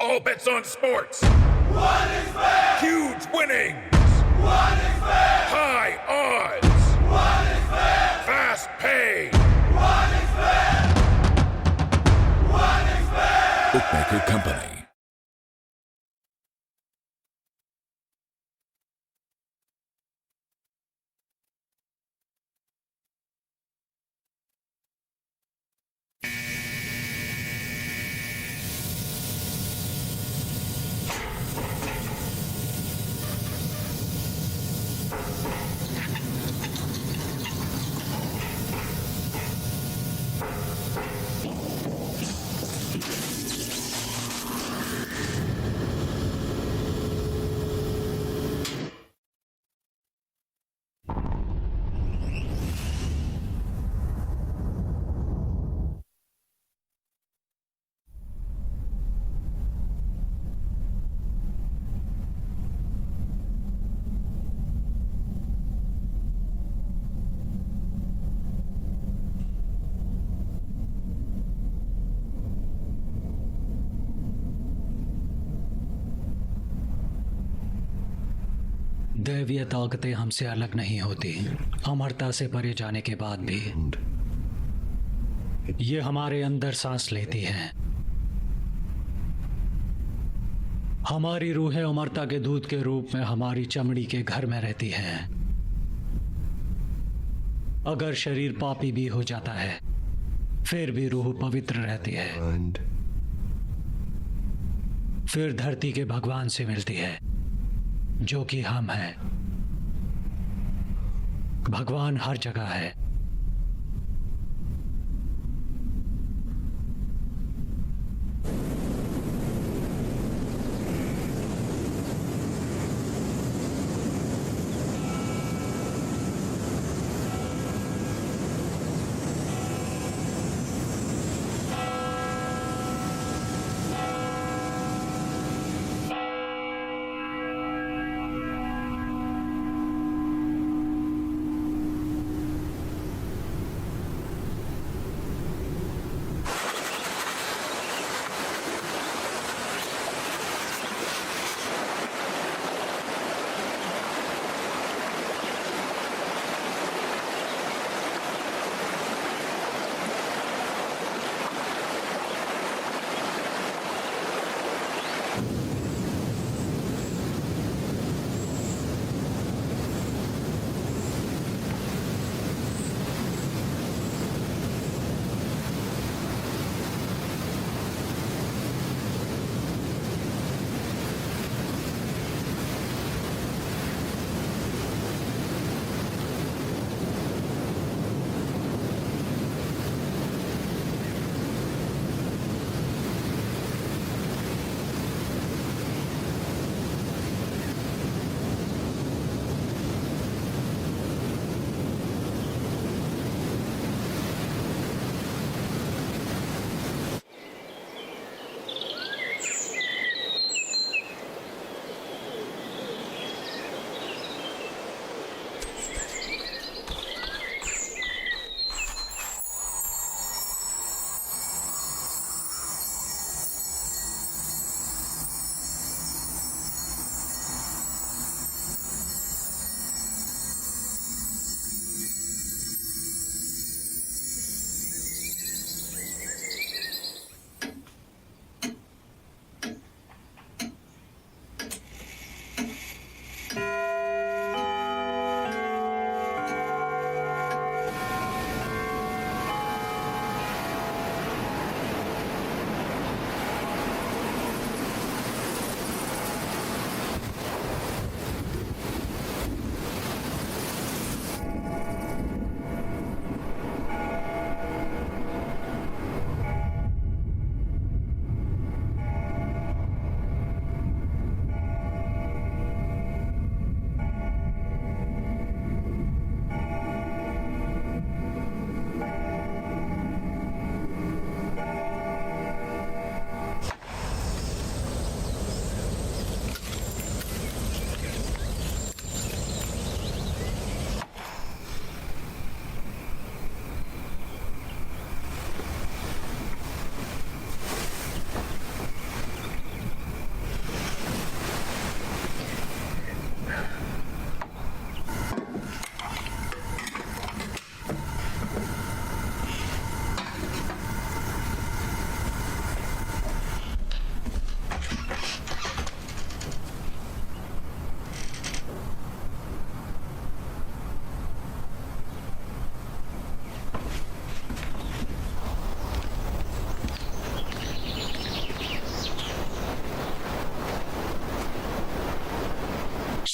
All bets on sports. What is fair? Huge winnings. What is fair? High odds. What is fair? Fast pay. What is fair? What is fair? Bookmaker Company. दैवीय ताकतें हमसे अलग नहीं होती, अमरता से परे जाने के बाद भी ये हमारे अंदर सांस लेती हैं। हमारी रूहें अमरता के दूत के रूप में हमारी चमड़ी के घर में रहती हैं। अगर शरीर पापी भी हो जाता है, फिर भी रूह पवित्र रहती है। फिर धरती के भगवान से मिलती है, जो कि हम हैं। भगवान हर जगह है।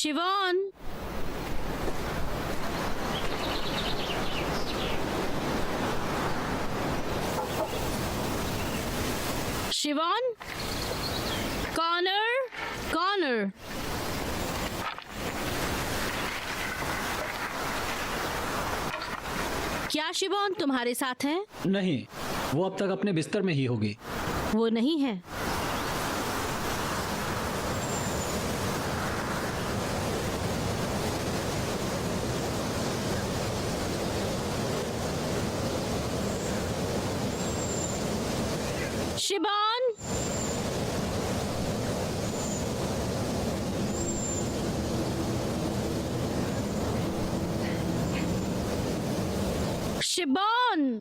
Shivan, Shivan, corner, corner. क्या शिवान तुम्हारे साथ है? नहीं, वो अब तक अपने बिस्तर में ही होगी। वो नहीं है। शिबान, शिबान,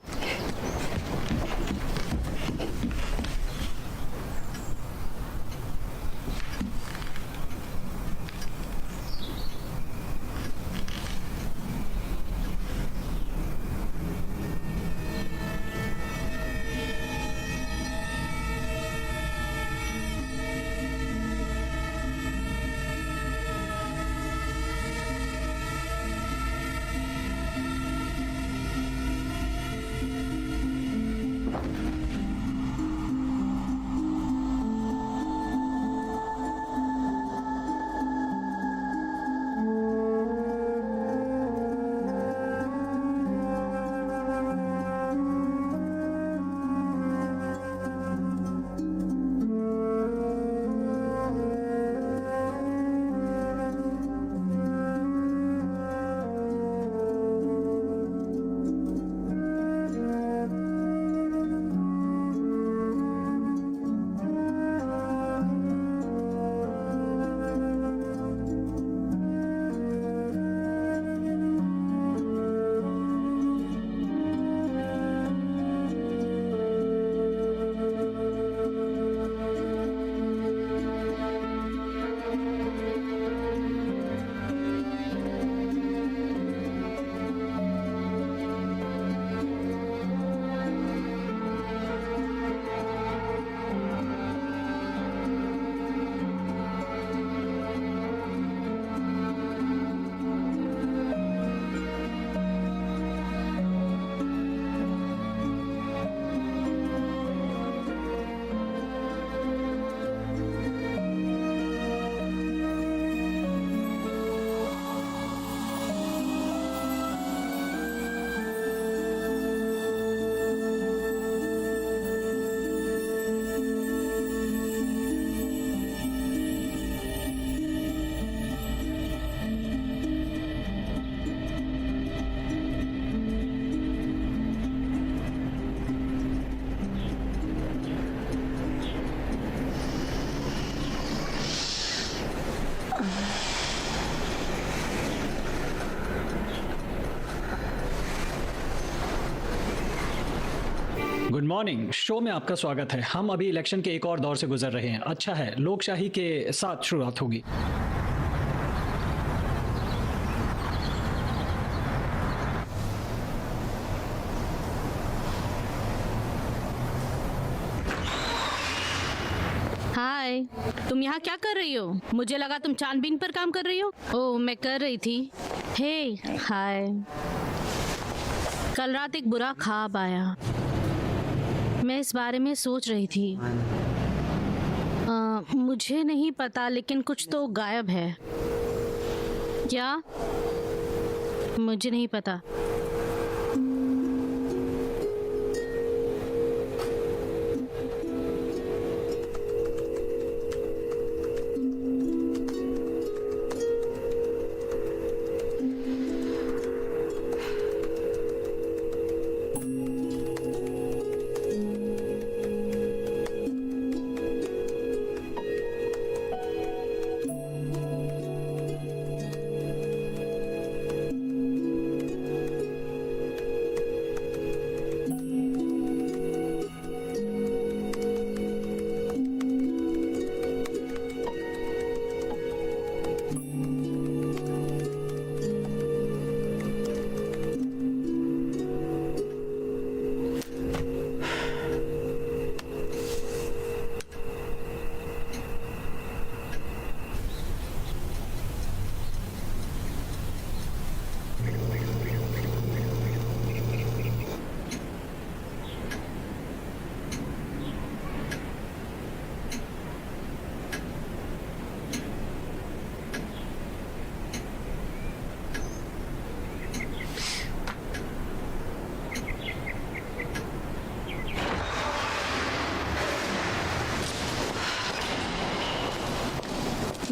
गुड मॉर्निंग। शो में आपका स्वागत है। हम अभी इलेक्शन के एक और दौर से गुजर रहे हैं। अच्छा है, लोकशाही के साथ शुरुआत होगी। हाय, तुम यहाँ क्या कर रही हो? मुझे लगा तुम छानबीन पर काम कर रही हो। ओह, मैं कर रही थी। हे, हाय। कल रात एक बुरा ख्वाब आया। मैं इस बारे में सोच रही थी। मुझे नहीं पता, लेकिन कुछ तो गायब है। क्या? मुझे नहीं पता।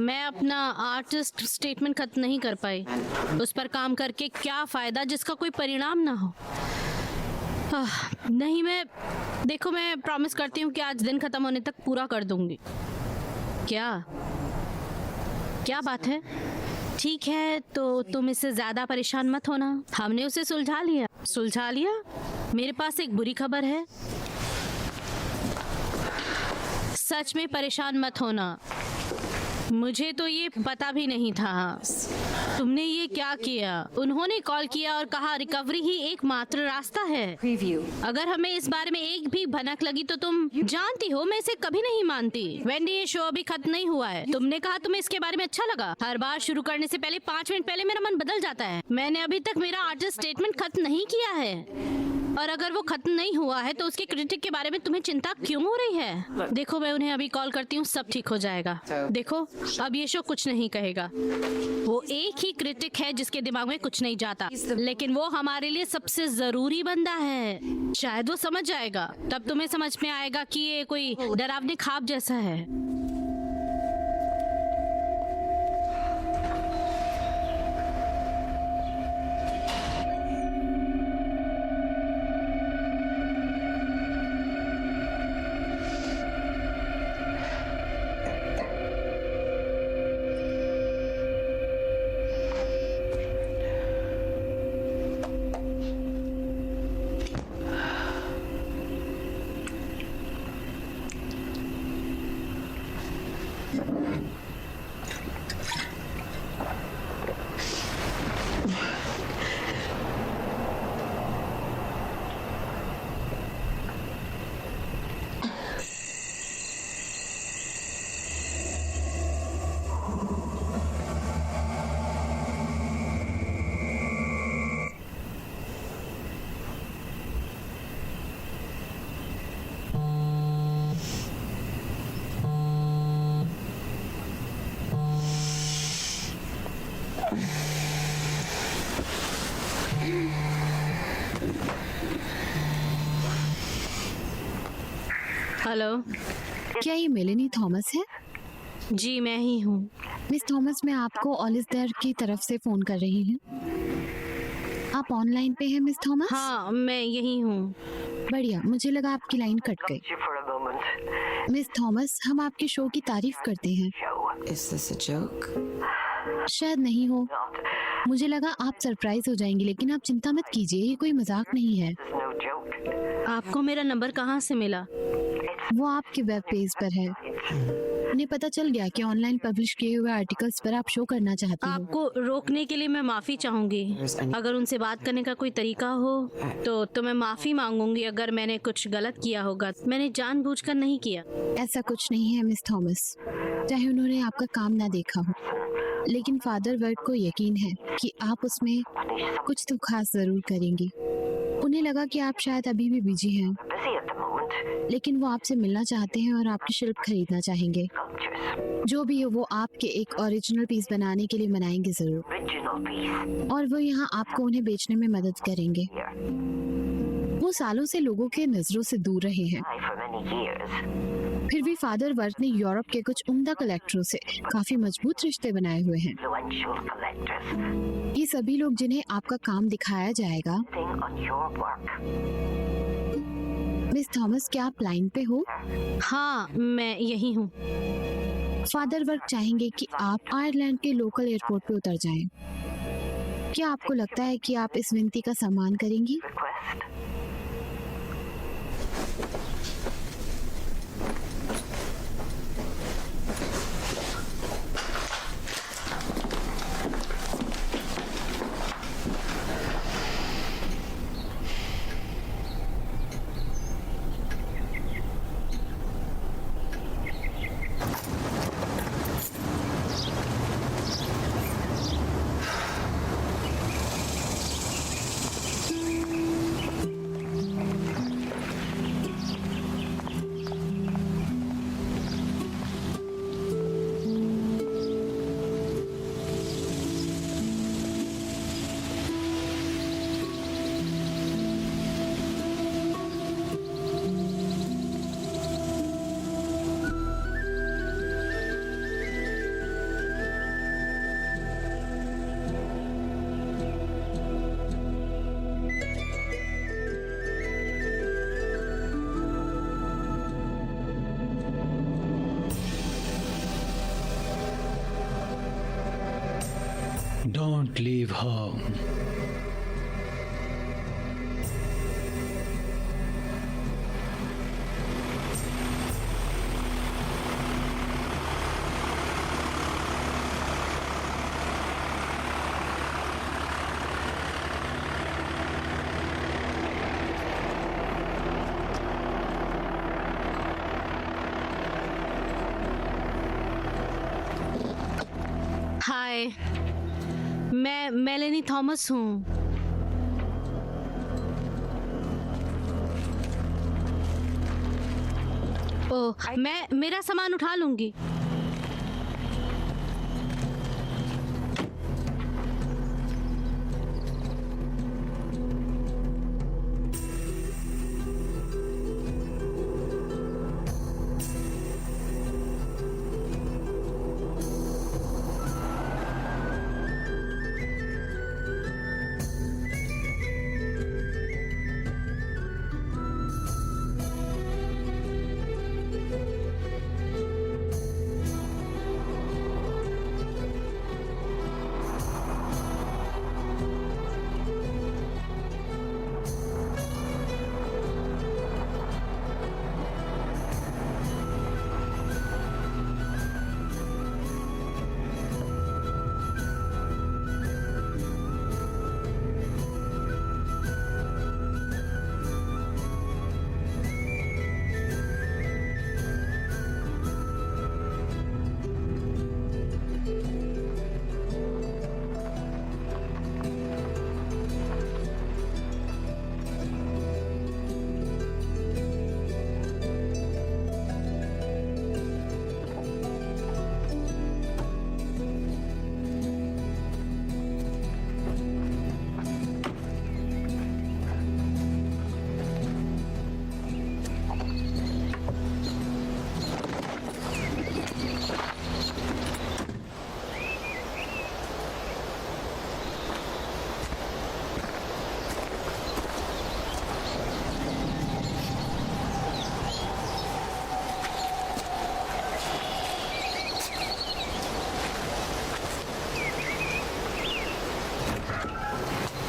मैं अपना आर्टिस्ट स्टेटमेंट खत्म नहीं कर पाई। उस पर काम करके क्या फायदा जिसका कोई परिणाम ना हो। नहीं, मैं प्रॉमिस करती हूँ कि आज दिन खत्म होने तक पूरा कर दूंगी। क्या बात है? ठीक है, तो तुम इससे ज्यादा परेशान मत होना। हमने उसे सुलझा लिया। मेरे पास एक बुरी खबर है। सच में परेशान मत होना। मुझे तो ये पता भी नहीं था। तुमने ये क्या किया? उन्होंने कॉल किया और कहा रिकवरी ही एकमात्र रास्ता है। अगर हमें इस बारे में एक भी भनक लगी तो तुम जानती हो मैं इसे कभी नहीं मानती। वेंडी, ये शो अभी खत्म नहीं हुआ है। तुमने कहा तुम्हें इसके बारे में अच्छा लगा। हर बार शुरू करने से पहले 5 मिनट पहले मेरा मन बदल जाता है। मैंने अभी तक मेरा आर्टिस्ट स्टेटमेंट खत्म नहीं किया है, और अगर वो खत्म नहीं हुआ है तो उसके क्रिटिक के बारे में तुम्हें चिंता क्यों हो रही है? देखो, मैं उन्हें अभी कॉल करती हूँ, सब ठीक हो जाएगा। देखो, अब ये शो कुछ नहीं कहेगा। वो एक ही क्रिटिक है जिसके दिमाग में कुछ नहीं जाता, लेकिन वो हमारे लिए सबसे जरूरी बंदा है। शायद वो समझ जाएगा, तब तुम्हें समझ में आएगा कि ये कोई डरावने ख्वाब जैसा है। हेलो, क्या ये मेलेनी थॉमस है? जी मैं ही हूँ। मिस थॉमस, मैं आपको ऑलिस देयर की तरफ से फोन कर रही हूँ। आप ऑनलाइन पे हैं मिस थॉमस? हाँ, मैं यही हूँ। बढ़िया, मुझे लगा आपकी लाइन कट गई। मिस थॉमस, हम आपके शो की तारीफ करते हैं। Is this a joke? शायद नहीं हो। मुझे लगा आप सरप्राइज हो जाएंगे, लेकिन आप चिंता मत कीजिए, ये कोई मजाक नहीं है। आपको मेरा नंबर कहाँ से मिला? वो आपके वेब पेज पर है। उन्हें पता चल गया कि ऑनलाइन पब्लिश किए हुए आर्टिकल्स पर आप शो करना चाहती हो। आपको रोकने के लिए मैं माफी चाहूंगी। अगर उनसे बात करने का कोई तरीका हो तो मैं माफी मांगूंगी अगर मैंने कुछ गलत किया होगा। मैंने जानबूझकर नहीं किया। ऐसा कुछ नहीं है मिस थॉमस, चाहे उन्होंने आपका काम ना देखा हो, लेकिन फादर वर्ड को यकीन है कि आप उसमें कुछ तो खास जरूर करेंगी। उन्हें लगा कि आप शायद अभी भी बिजी हैं, लेकिन वो आपसे मिलना चाहते हैं और आपके शिल्प खरीदना चाहेंगे। जो भी हो, वो आपके एक ओरिजिनल पीस बनाने के लिए मनाएंगे जरूर, और वो यहाँ आपको उन्हें बेचने में मदद करेंगे। वो सालों से लोगों के नजरों से दूर रहे हैं, फिर भी फादर वर्थ ने यूरोप के कुछ उम्दा कलेक्टरों से काफी मजबूत रिश्ते बनाए हुए हैं। ये सभी लोग जिन्हें आपका काम दिखाया जाएगा। मिस थॉमस, क्या आप लाइन पे हो? हाँ, मैं यही हूँ। फादर वर्क चाहेंगे कि आप आयरलैंड के लोकल एयरपोर्ट पे उतर जाएं। क्या आपको लगता है कि आप इस विनती का सम्मान करेंगी? Don't leave her. हाय, मैं मेलेनी थॉमस हूँ। ओह, मैं मेरा सामान उठा लूंगी।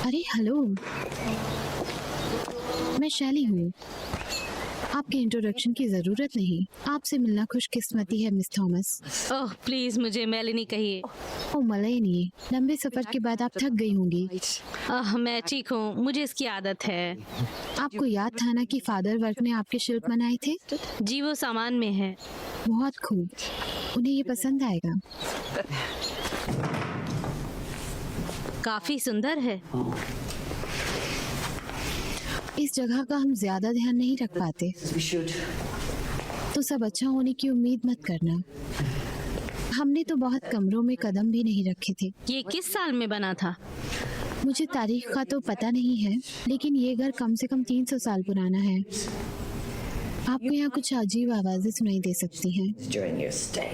अरे हेलो, मैं शैली हूँ। आपके इंट्रोडक्शन की जरूरत नहीं। आपसे मिलना खुशकिस्मती है मिस थॉमस। ओह प्लीज मुझे मेलेनी कहिए। ओ मलेनी, लंबे सफर के बाद आप थक गई होंगी। मैं ठीक हूँ, मुझे इसकी आदत है। आपको याद था ना कि फादर वर्क ने आपके शिल्प बनाए थे? जी वो सामान में है। बहुत खूब, उन्हें ये पसंद आएगा। काफी सुंदर है। इस जगह का हम ज्यादा ध्यान नहीं रख पाते, तो सब अच्छा होने की उम्मीद मत करना। हमने तो बहुत कमरों में कदम भी नहीं रखे थे। ये किस साल में बना था? मुझे तारीख का तो पता नहीं है, लेकिन ये घर कम से कम 300 साल पुराना है। आपको यहाँ कुछ अजीब आवाजें सुनाई दे सकती हैं। During your stay.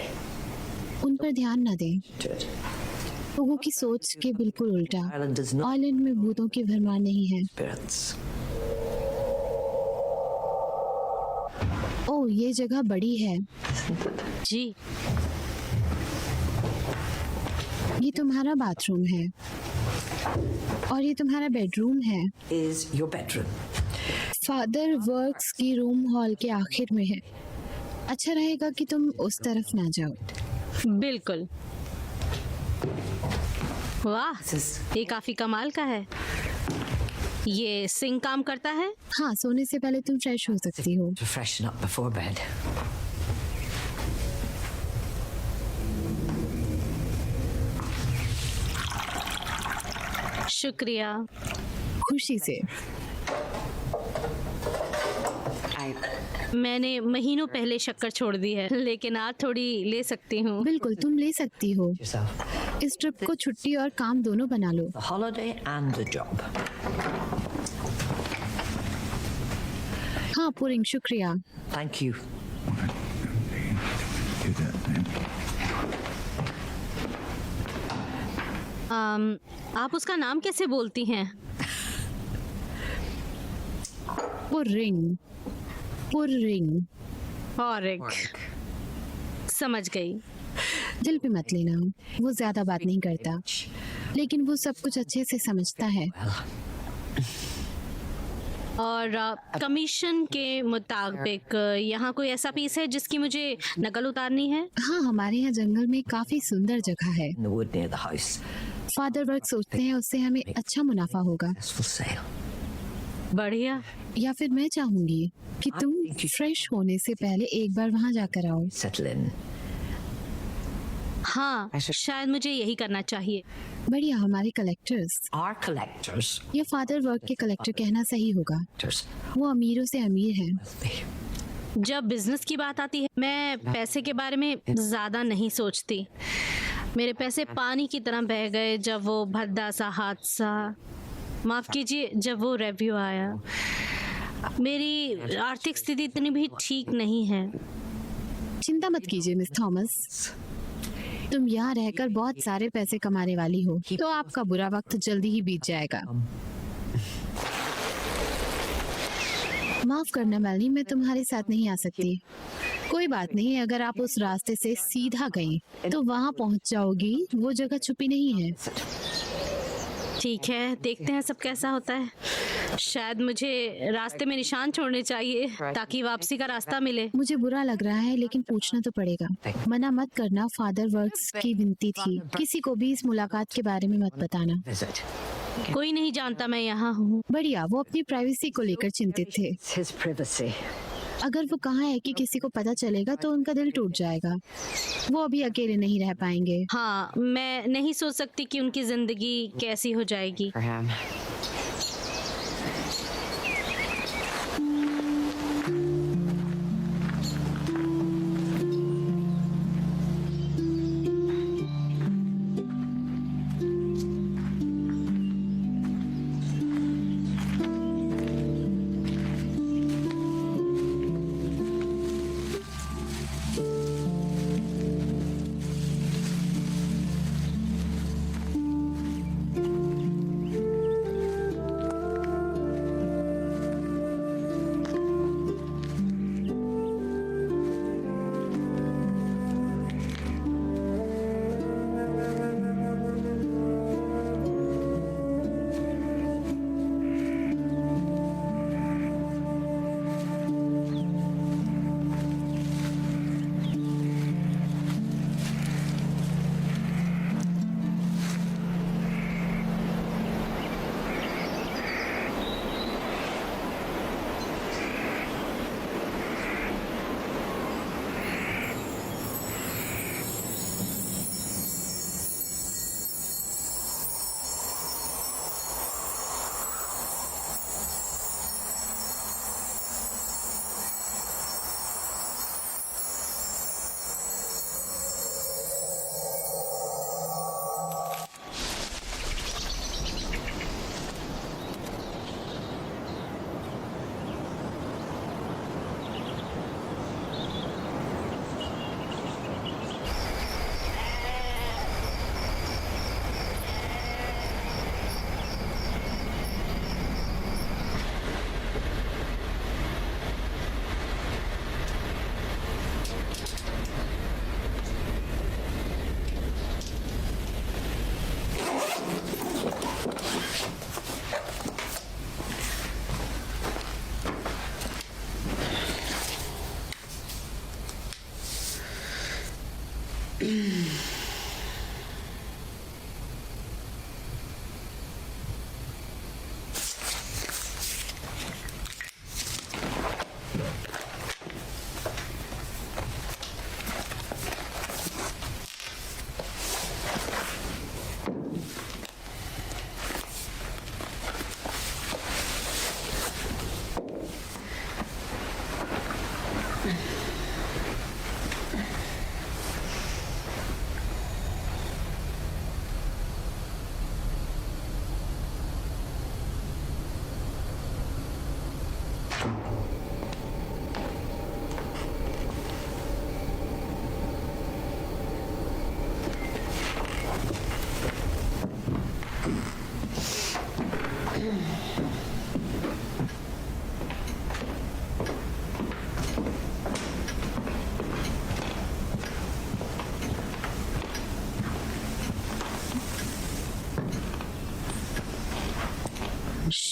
उन पर ध्यान न दें। Good. लोगों की सोच के बिल्कुल उल्टा। Island does not आइलैंड में भूतों की भरमार नहीं है। spirits. ओह, ये जगह बड़ी है। जी ये तुम्हारा बाथरूम है और ये तुम्हारा बेडरूम है। Is your bedroom. Father works की रूम हॉल के आखिर में है। अच्छा रहेगा कि तुम उस तरफ ना जाओ। बिल्कुल। वाह, This is ये काफी कमाल का है। ये सिंक काम करता है? हाँ, सोने से पहले तुम फ्रेश हो सकती हो। to freshen up before bed. शुक्रिया। खुशी से। मैंने महीनों पहले शक्कर छोड़ दी है, लेकिन आज थोड़ी ले सकती हूँ। बिल्कुल, तुम ले सकती हो। Yourself. इस ट्रिप को छुट्टी और काम दोनों बना लो। The holiday and the job. हाँ पुरिंग, शुक्रिया। Thank you. आप उसका नाम कैसे बोलती हैं? Pouring, pouring. और समझ गई। दिल पे मत लेना, वो ज्यादा बात नहीं करता। लेकिन वो सब कुछ अच्छे से समझता है। और कमीशन के मुताबिक यहाँ कोई ऐसा पीस है जिसकी मुझे नकल उतारनी है? हाँ, हमारे यहाँ जंगल में काफी सुंदर जगह है। In the wood near the house. Father work सोचते हैं उससे हमें अच्छा मुनाफा होगा। It's for sale. बढ़िया। या फिर मैं चाहूंगी कि तुम फ्रेश होने से पहले एक बार वहाँ जाकर आओ। Settle in. हाँ, शायद मुझे यही करना चाहिए। बढ़िया, हमारे कलेक्टर्स Our collectors. या फादर वर्क के कलेक्टर कहना सही होगा। वो अमीरों से अमीर हैं। जब बिजनेस की बात आती है मैं पैसे के बारे में ज्यादा नहीं सोचती। मेरे पैसे पानी की तरह बह गए जब वो भद्दा सा हादसा, माफ कीजिए, जब वो रिव्यू आया। मेरी आर्थिक स्थिति इतनी भी ठीक नहीं है। चिंता मत कीजिए मिस थॉमस, तुम यहाँ रहकर बहुत सारे पैसे कमाने वाली हो, तो आपका बुरा वक्त जल्दी ही बीत जाएगा। माफ करना मेलनी, मैं तुम्हारे साथ नहीं आ सकती। कोई बात नहीं, अगर आप उस रास्ते से सीधा गई तो वहाँ पहुँच जाओगी। वो जगह छुपी नहीं है। ठीक है, देखते हैं सब कैसा होता है। शायद मुझे रास्ते में निशान छोड़ने चाहिए ताकि वापसी का रास्ता मिले। मुझे बुरा लग रहा है लेकिन पूछना तो पड़ेगा। मना मत करना, फादर वर्क्स की विनती थी। किसी को भी इस मुलाकात के बारे में मत बताना। Visit. कोई नहीं जानता मैं यहाँ हूँ। बढ़िया, वो अपनी प्राइवेसी को लेकर चिंतित थे। It's his privacy. अगर वो कहा है कि किसी को पता चलेगा तो उनका दिल टूट जाएगा। वो अभी अकेले नहीं रह पाएंगे। हाँ, मैं नहीं सोच सकती कि उनकी जिंदगी कैसी हो जाएगी। For him.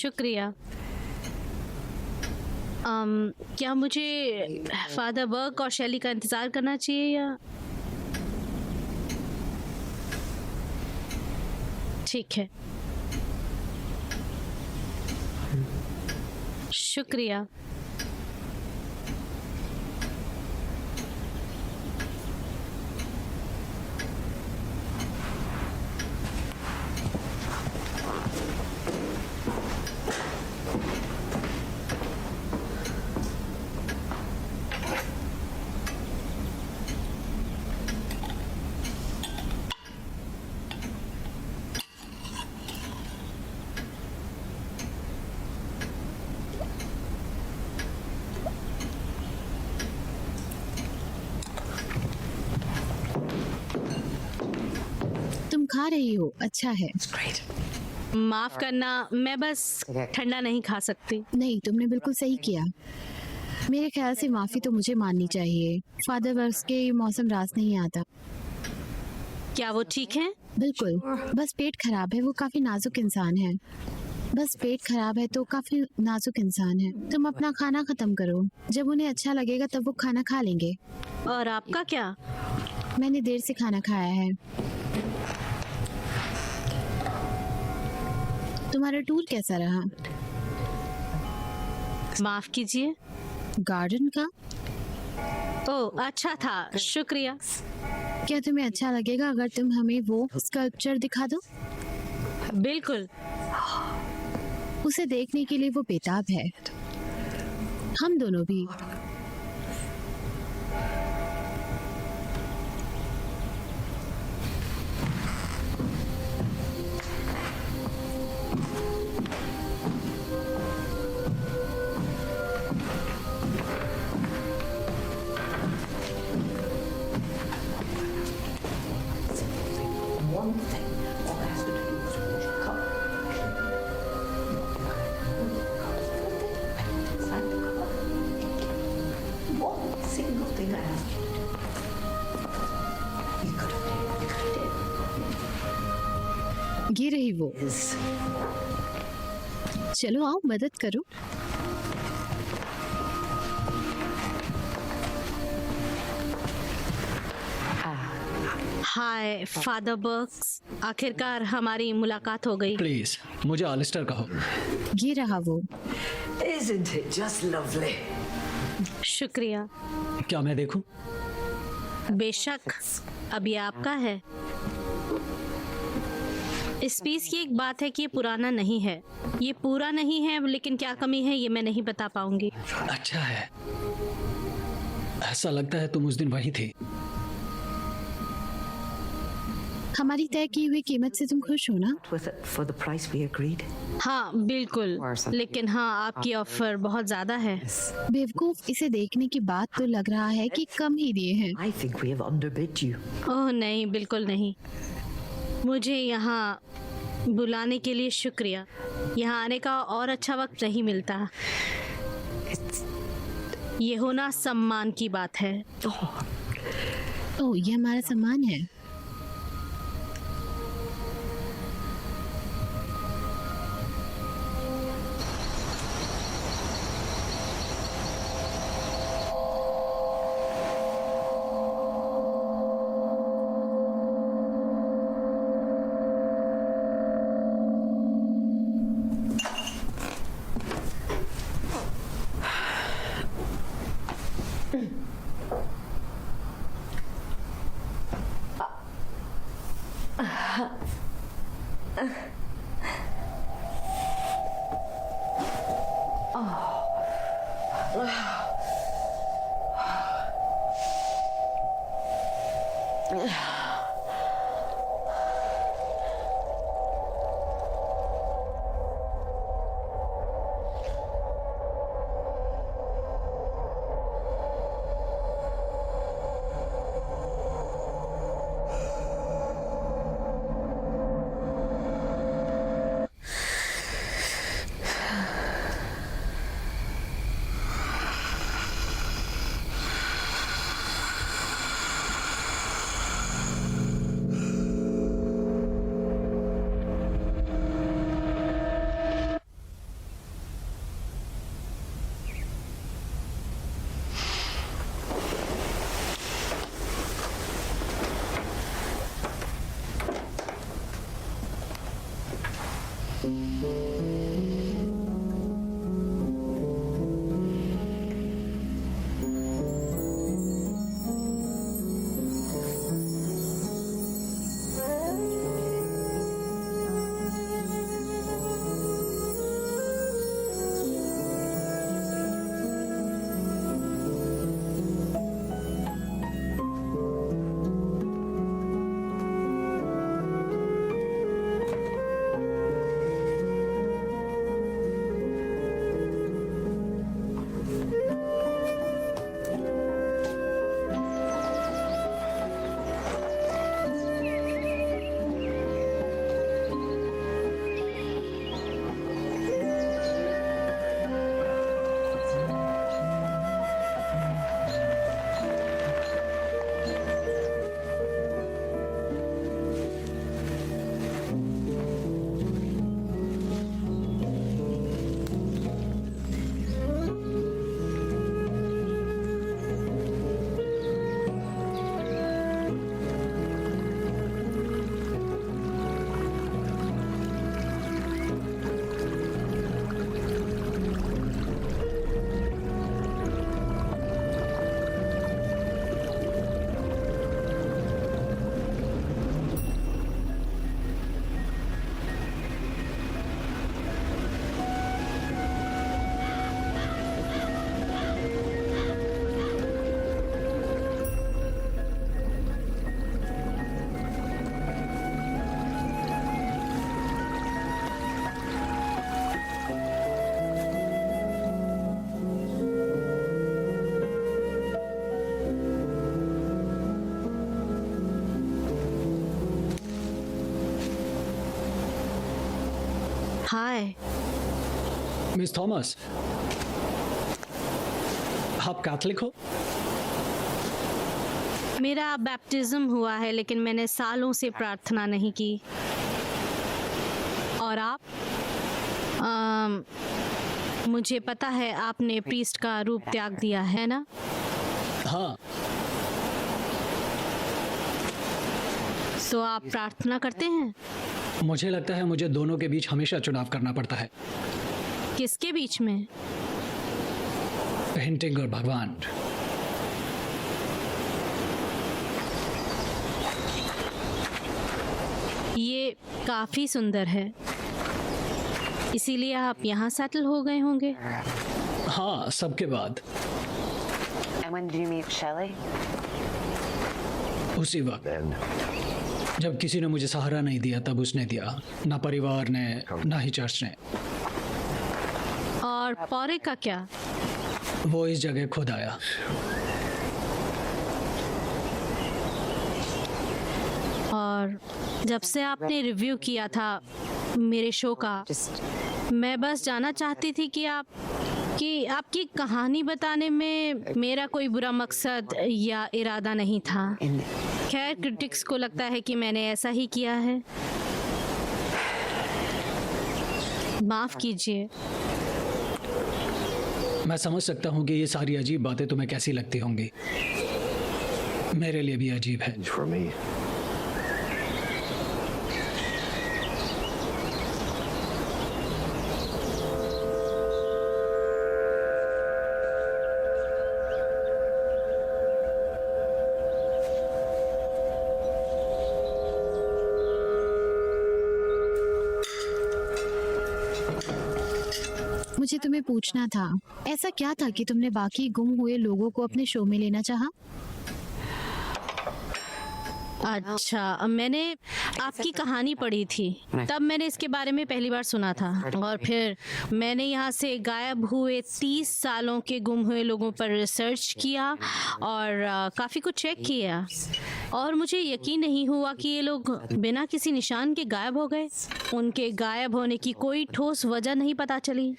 शुक्रिया। क्या मुझे फादर बर्क और शैली का इंतज़ार करना चाहिए या? ठीक है, शुक्रिया। तुम खा रही हो, अच्छा है। It's great. माफ करना, मैं बस ठंडा नहीं खा सकती। नहीं, तुमने बिल्कुल सही किया। मेरे ख्याल से माफी तो मुझे माननी चाहिए। फादर वर्क्स के ये मौसम रास नहीं आता। क्या वो ठीक है? बिल्कुल, बस पेट खराब है। वो काफी नाजुक इंसान है। बस पेट खराब है तो काफी नाजुक इंसान है। तुम अपना खाना खत्म करो, जब उन्हें अच्छा लगेगा तब वो खाना खा लेंगे। और आपका क्या? मैंने देर से खाना खाया है। तुम्हारा टूर कैसा रहा? माफ कीजिए। गार्डन का? ओह, अच्छा था, शुक्रिया। क्या तुम्हें अच्छा लगेगा अगर तुम हमें वो स्कल्पचर दिखा दो? बिल्कुल। उसे देखने के लिए वो बेताब है। हम दोनों भी। One thing all it has to do is wash the cup. Inside the cup. One single thing I asked you to do. You could have did. ये रही वो। Is चलो आओ, मदद करो। हाय फादर बर्क्स, आखिरकार हमारी मुलाकात हो गई। प्लीज मुझे ऑलिस्टर कहो। ये रहा वो। Isn't it just lovely? शुक्रिया। क्या मैं देखूं? बेशक, अब ये आपका है। इस पीस की एक बात है कि ये पुराना नहीं है। ये पूरा नहीं है, लेकिन क्या कमी है ये मैं नहीं बता पाऊंगी। अच्छा है। ऐसा लगता है तुम उस दिन वही थी। हमारी तय की हुई कीमत से तुम खुश हो ना? With it for the price we agreed. हाँ बिल्कुल, लेकिन हाँ आपकी ऑफर बहुत ज्यादा है। बेवकूफ, इसे देखने की बात तो लग रहा है कि कम ही दिए हैं। I think we have underbid you. ओह नहीं, बिल्कुल नहीं। मुझे यहाँ बुलाने के लिए शुक्रिया। यहाँ आने का और अच्छा वक्त नहीं मिलता। ये होना सम्मान की बात है। ओह, ये हमारा सम्मान है। हाय। मिस थॉमस, आप कैथलिक हो? मेरा बैप्टिज्म हुआ है, लेकिन मैंने सालों से प्रार्थना नहीं की। और आप? मुझे पता है आपने प्रीस्ट का रूप त्याग दिया है ना? हाँ। तो आप प्रार्थना करते हैं? मुझे लगता है मुझे दोनों के बीच हमेशा चुनाव करना पड़ता है, किसके बीच में? पेंटिंग और भगवान। ये काफी सुंदर है, इसीलिए आप यहाँ सेटल हो गए होंगे। हाँ, सबके बाद। And when did you meet Shelley? उसी वक्त जब किसी ने मुझे सहारा नहीं दिया, तब उसने दिया। ना परिवार ने, ना ही चर्च ने। और पौरे का क्या? वो इस जगह खुद आया। और जब से आपने रिव्यू किया था मेरे शो का, मैं बस जानना चाहती थी कि आपकी कहानी बताने में मेरा कोई बुरा मकसद या इरादा नहीं था। खैर, क्रिटिक्स को लगता है कि मैंने ऐसा ही किया है। माफ कीजिए। मैं समझ सकता हूँ कि ये सारी अजीब बातें तुम्हें कैसी लगती होंगी। मेरे लिए भी अजीब है। For me. मुझे तुम्हें पूछना था, ऐसा क्या था कि तुमने बाकी गुम हुए लोगों को अपने शो में लेना चाहा? अच्छा, मैंने आपकी कहानी पढ़ी थी, तब मैंने इसके बारे में पहली बार सुना था। और फिर मैंने यहाँ से गायब हुए 30 सालों के गुम हुए लोगों पर रिसर्च किया और काफ़ी कुछ चेक किया, और मुझे यकीन नहीं हुआ कि ये लोग बिना किसी निशान के गायब हो गए। उनके गायब होने की कोई ठोस वजह नहीं पता चली।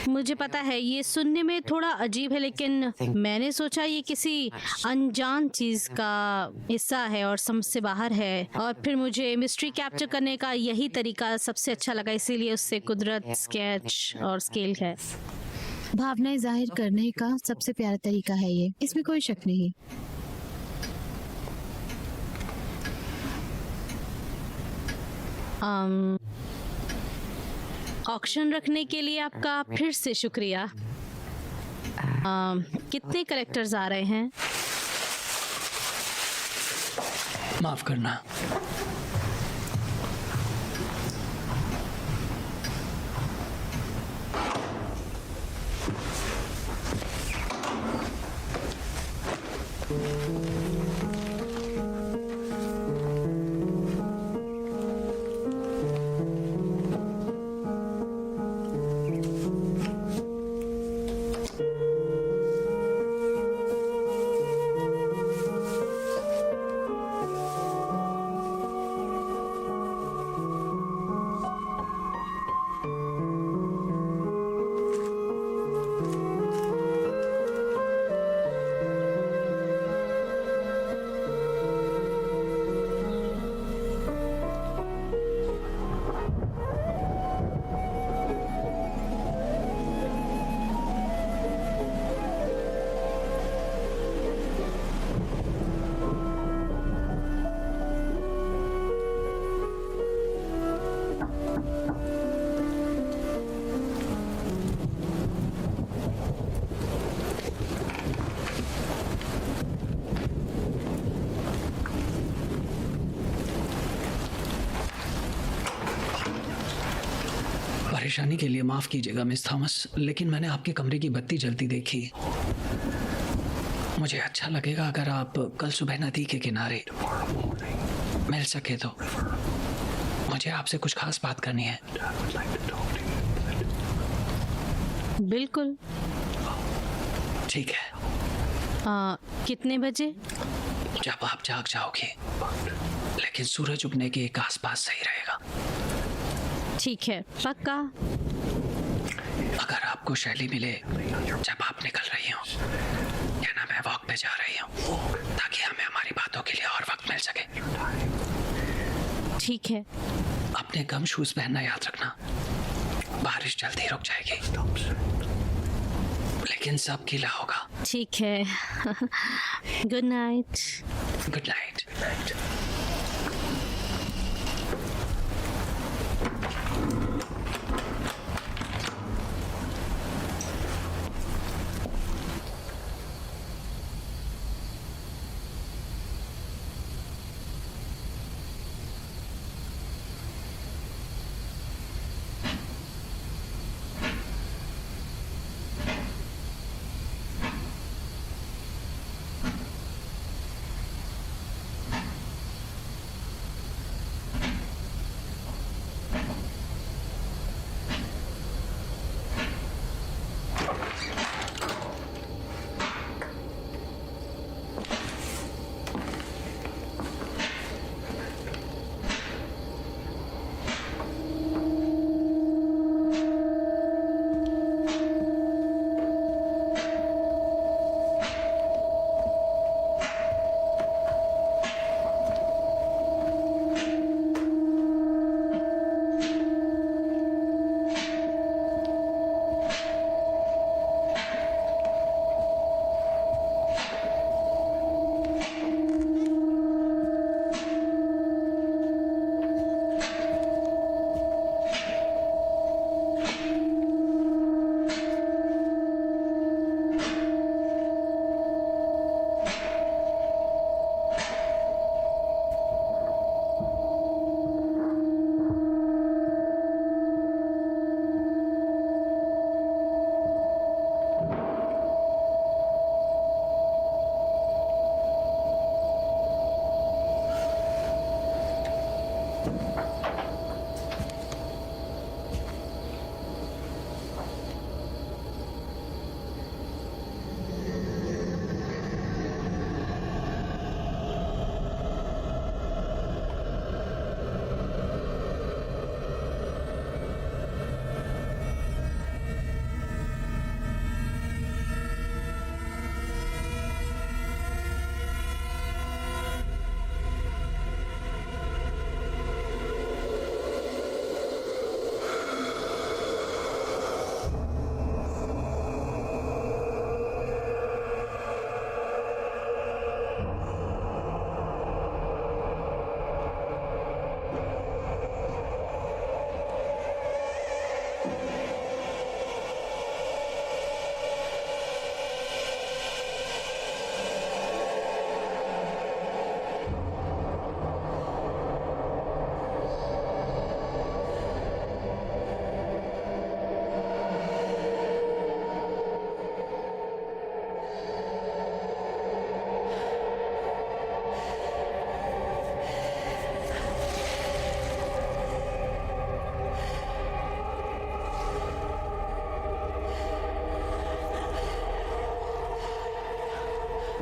मुझे पता है ये सुनने में थोड़ा अजीब है, लेकिन मैंने सोचा ये किसी अनजान चीज़ का हिस्सा है और समझ से बाहर है। और फिर मुझे मिस्ट्री कैप्चर करने का यही तरीका सबसे अच्छा लगा, इसीलिए उससे कुदरत, स्केच और स्केल है। भावनाएं जाहिर करने का सबसे प्यारा तरीका है ये, इसमें कोई शक नहीं। ऑक्शन रखने के लिए आपका फिर से शुक्रिया। कितने कलेक्टर्स आ रहे हैं? माफ करना। परेशानी के लिए माफ कीजिएगा मिस थॉमस, लेकिन मैंने आपके कमरे की बत्ती जलती देखी। मुझे अच्छा लगेगा अगर आप कल सुबह नदी के किनारे मिल सके तो। मुझे आपसे कुछ खास बात करनी है। बिल्कुल। ठीक है। कितने बजे? जब आप जाग जाओगे, लेकिन सूरज उगने के एक आसपास सही रहेगा। ठीक है, पक्का। अगर आपको शैली मिले जब आप निकल रही हो या ना मैं वॉक पे जा रही हूँ, ताकि हमें हमारी बातों के लिए और वक्त मिल सके। ठीक है। अपने गम शूज पहनना याद रखना, बारिश जल्दी रुक जाएगी, लेकिन सब गीला होगा। ठीक है। Good night. Good night.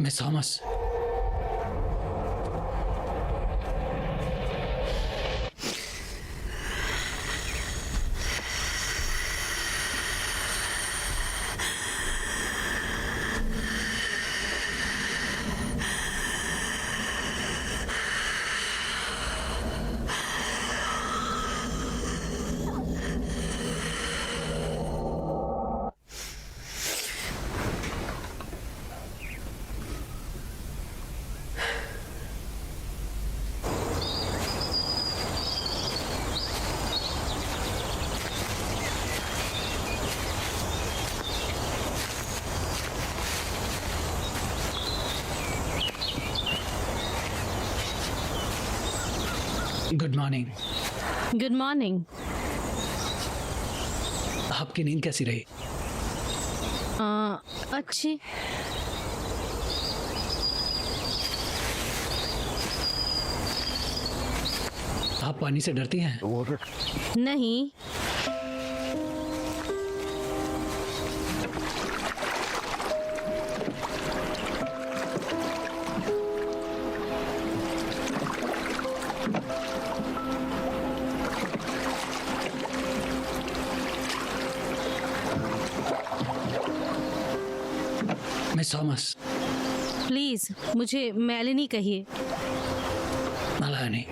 Miss Thomas, good morning. Good morning. आपकी नींद कैसी रही? अच्छी। आप पानी से डरती हैं? नहीं। मिस थॉमस, प्लीज मुझे मेलेनी कहिए। मलानी,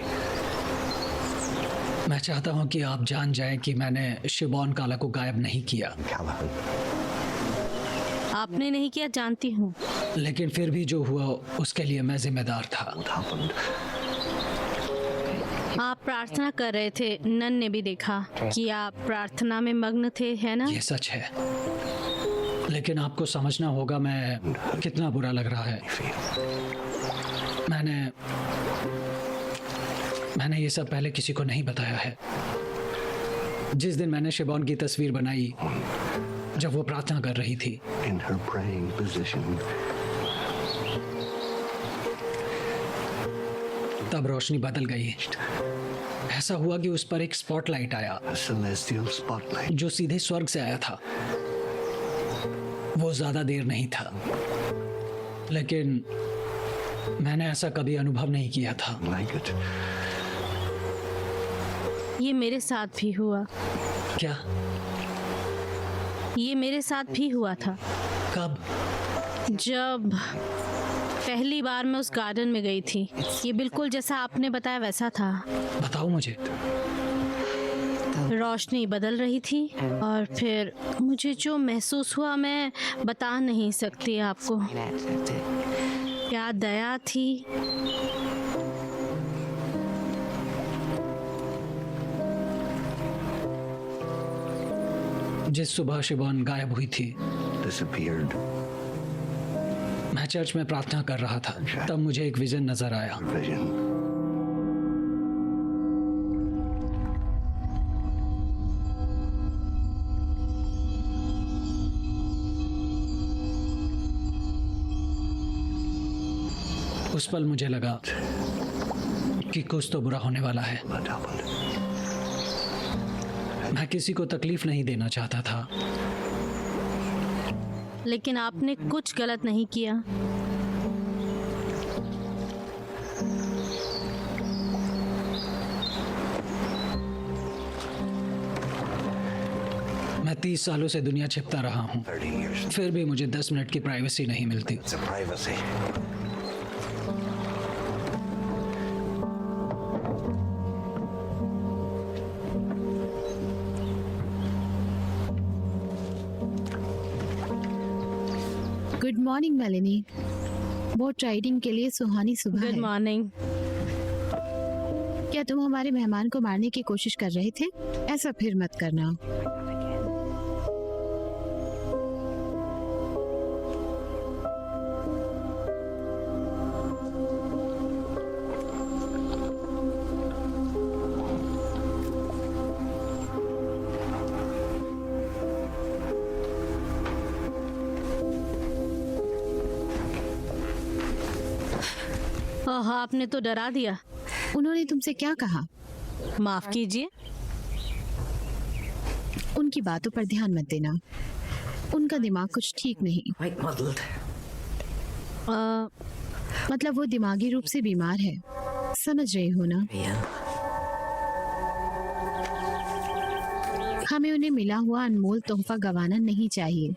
मैं चाहता हूं कि आप जान जाएं कि मैंने शिबॉन काला को गायब नहीं किया। आपने नहीं किया, जानती हूँ। लेकिन फिर भी जो हुआ उसके लिए मैं जिम्मेदार था। आप प्रार्थना कर रहे थे, नन ने भी देखा कि आप प्रार्थना में मग्न थे, है ना? ये सच है, लेकिन आपको समझना होगा मैं कितना बुरा लग रहा है। मैंने ये सब पहले किसी को नहीं बताया है। जिस दिन मैंने शिबॉन की तस्वीर बनाई जब वो प्रार्थना कर रही थी, in her praying position, तब रोशनी बदल गई। ऐसा हुआ कि उस पर एक स्पॉटलाइट आया a celestial spotlight. जो सीधे स्वर्ग से आया था। वो ज्यादा देर नहीं था, लेकिन मैंने ऐसा कभी अनुभव नहीं किया था। Like it. ये मेरे साथ भी हुआ। क्या? ये मेरे साथ भी हुआ था। कब? जब पहली बार मैं उस गार्डन में गई थी। ये बिल्कुल जैसा आपने बताया वैसा था। बताओ मुझे। रोशनी बदल रही थी और फिर मुझे जो महसूस हुआ मैं बता नहीं सकती आपको। क्या दया थी। जिस सुबह शिबॉन गायब हुई थी, Disappeared. मैं चर्च में प्रार्थना कर रहा था। तब मुझे एक विजन नजर आया। Vision. उस पल मुझे लगा कि कुछ तो बुरा होने वाला है। What happened? मैं किसी को तकलीफ नहीं देना चाहता था, लेकिन आपने कुछ गलत नहीं किया। मैं 30 सालों से दुनिया छिपता रहा हूँ, 30 years. फिर भी मुझे 10 मिनट की प्राइवेसी नहीं मिलती। It's a privacy. Good morning Meloni. Boat riding के लिए सुहानी सुबह गुड है। मॉर्निंग। क्या तुम हमारे मेहमान को मारने की कोशिश कर रहे थे? ऐसा फिर मत करना। ओह, आपने तो डरा दिया। उन्होंने तुमसे क्या कहा? माफ कीजिए। उनकी बातों पर ध्यान मत देना। उनका दिमाग कुछ ठीक नहीं। Quite muddled. मतलब वो दिमागी रूप से बीमार है, समझ रही हो ना? हमें उन्हें मिला हुआ अनमोल तोहफा गंवाना नहीं चाहिए।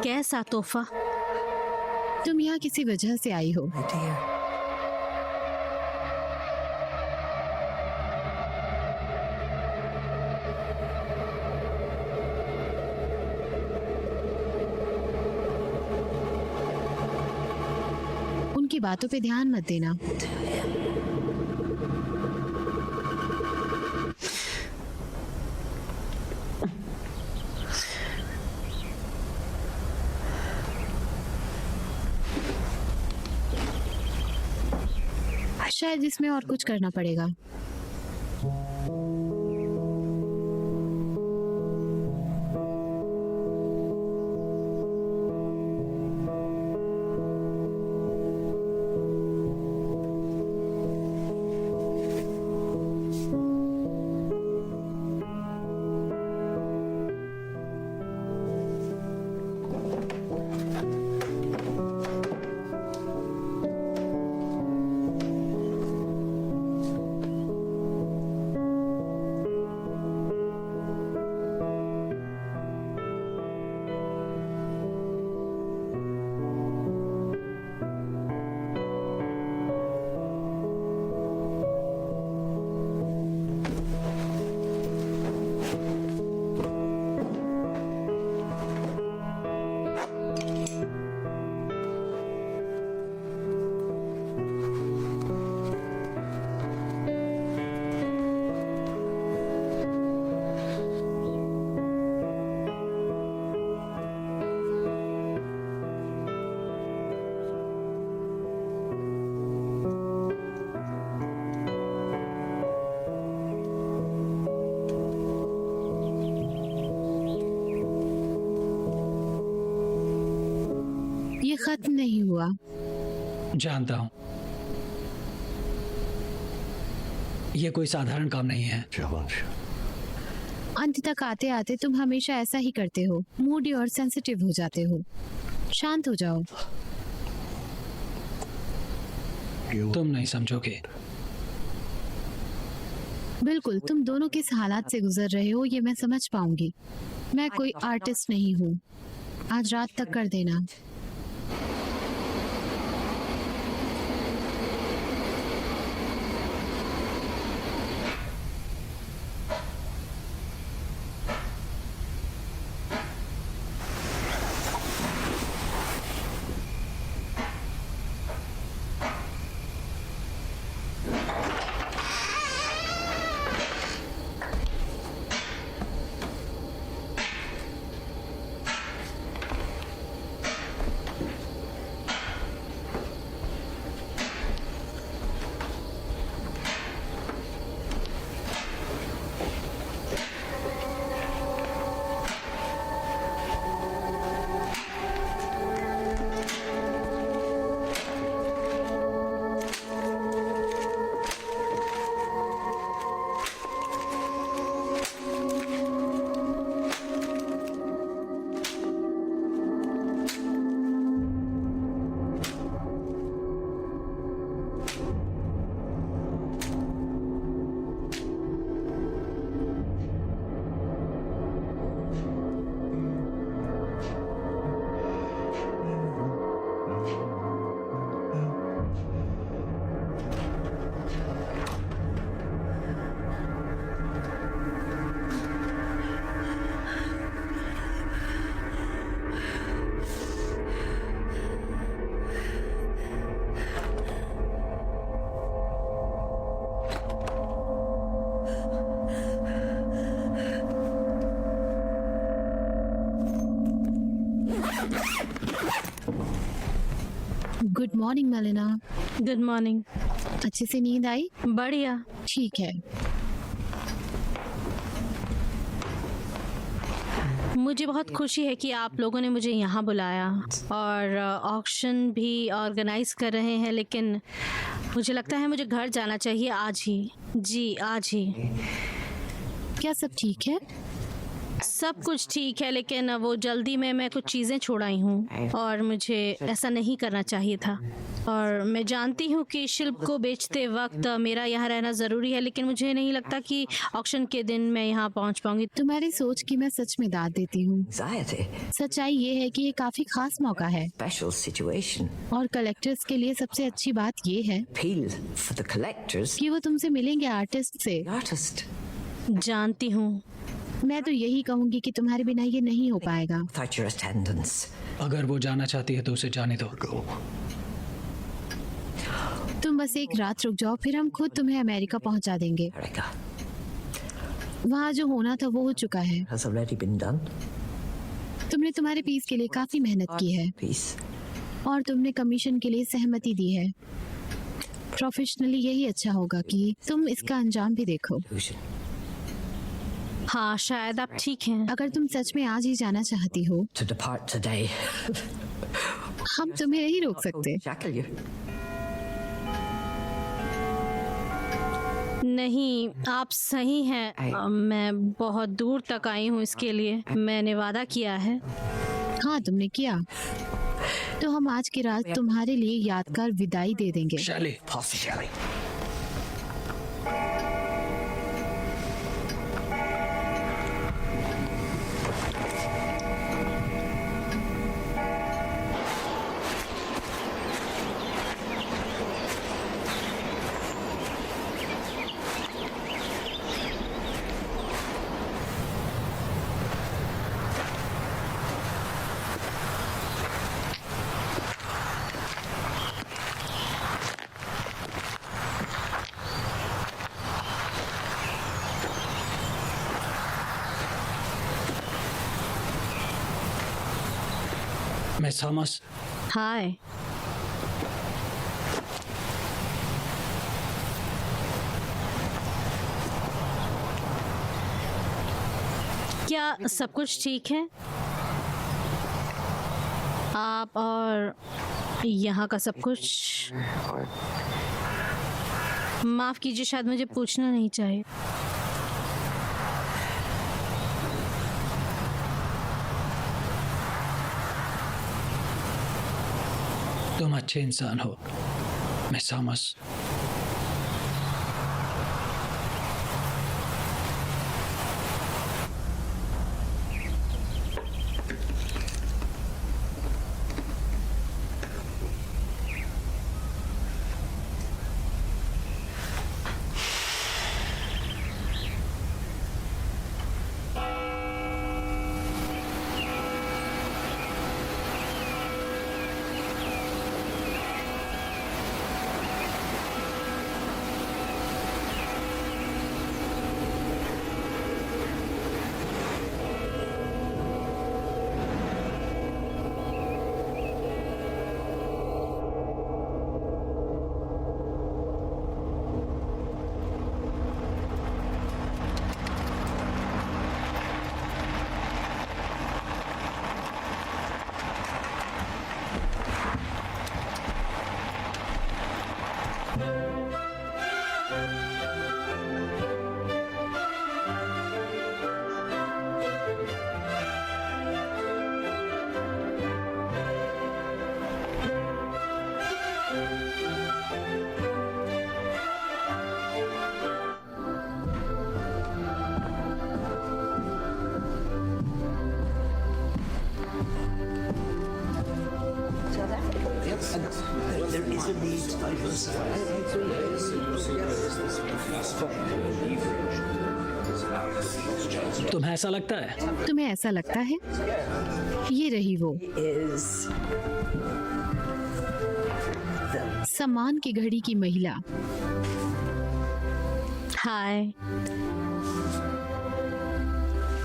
कैसा तोहफा? तुम यहाँ किसी वजह से आई हो। उनकी बातों पे ध्यान मत देना। शायद इसमें और कुछ करना पड़ेगा। ये खत्म नहीं हुआ। जानता हूं, ये कोई साधारण काम नहीं है। Challenge. अंत तक आते आते तुम हमेशा ऐसा ही करते हो, मूडी और सेंसिटिव हो जाते हो। शांत हो जाओ। तुम नहीं समझोगे। बिल्कुल, तुम दोनों किस हालात से गुजर रहे हो ये मैं समझ पाऊंगी। मैं कोई आर्टिस्ट नहीं हूँ। आज रात तक कर देना। Good morning melaena. Good morning. अच्छे से नींद आई? बढ़िया। ठीक है। मुझे बहुत खुशी है कि आप लोगों ने मुझे यहाँ बुलाया और ऑक्शन भी ऑर्गेनाइज कर रहे हैं, लेकिन मुझे लगता है मुझे घर जाना चाहिए आज ही। जी आज ही। क्या सब ठीक है? सब कुछ ठीक है, लेकिन वो जल्दी में मैं कुछ चीज़ें छोड़ आई हूँ और मुझे ऐसा नहीं करना चाहिए था। और मैं जानती हूँ कि शिल्प को बेचते वक्त मेरा यहाँ रहना ज़रूरी है, लेकिन मुझे नहीं लगता कि ऑक्शन के दिन मैं यहाँ पहुँच पाऊँगी। तुम्हारी सोच की मैं सच में दाद देती हूँ। Anxiety. सच्चाई ये है कि ये काफी खास मौका है Special situation. और कलेक्टर्स के लिए सबसे अच्छी बात ये है Appeal for the collectors. कि वो तुमसे मिलेंगे आर्टिस्ट से। The artist. जानती हूँ। मैं तो यही कहूंगी कि तुम्हारे बिना ये नहीं हो पाएगा। Without your attendance. अगर वो जाना चाहती है तो उसे जाने दो। तुम बस एक रात रुक जाओ, फिर हम खुद तुम्हें अमेरिका पहुंचा देंगे। America वहाँ जो होना था वो हो चुका है। has already been done. तुमने तुम्हारे पीस के लिए काफी मेहनत की है Peace. और तुमने कमीशन के लिए सहमति दी है। प्रोफेशनली यही अच्छा होगा कि तुम इसका अंजाम भी देखो। Illusion. हाँ, शायद आप ठीक हैं। अगर तुम सच में आज ही जाना चाहती हो, To depart today. हम तुम्हें नहीं रोक सकते। Shackle you. नहीं, आप सही हैं। मैं बहुत दूर तक आई हूँ इसके लिए। मैंने वादा किया है। हाँ, तुमने किया। तो हम आज की रात तुम्हारे लिए यादगार विदाई दे देंगे। शैली, Possibly. मिस थॉमस, हाय। क्या सब कुछ ठीक है? आप और यहाँ का सब कुछ? माफ कीजिए, शायद मुझे पूछना नहीं चाहिए। तुम अच्छे इंसान हो मिस थॉमस। तुम्हें ऐसा लगता है? तुम्हें ऐसा लगता है? ये रही वो Is सम्मान की घड़ी की महिला। हाय।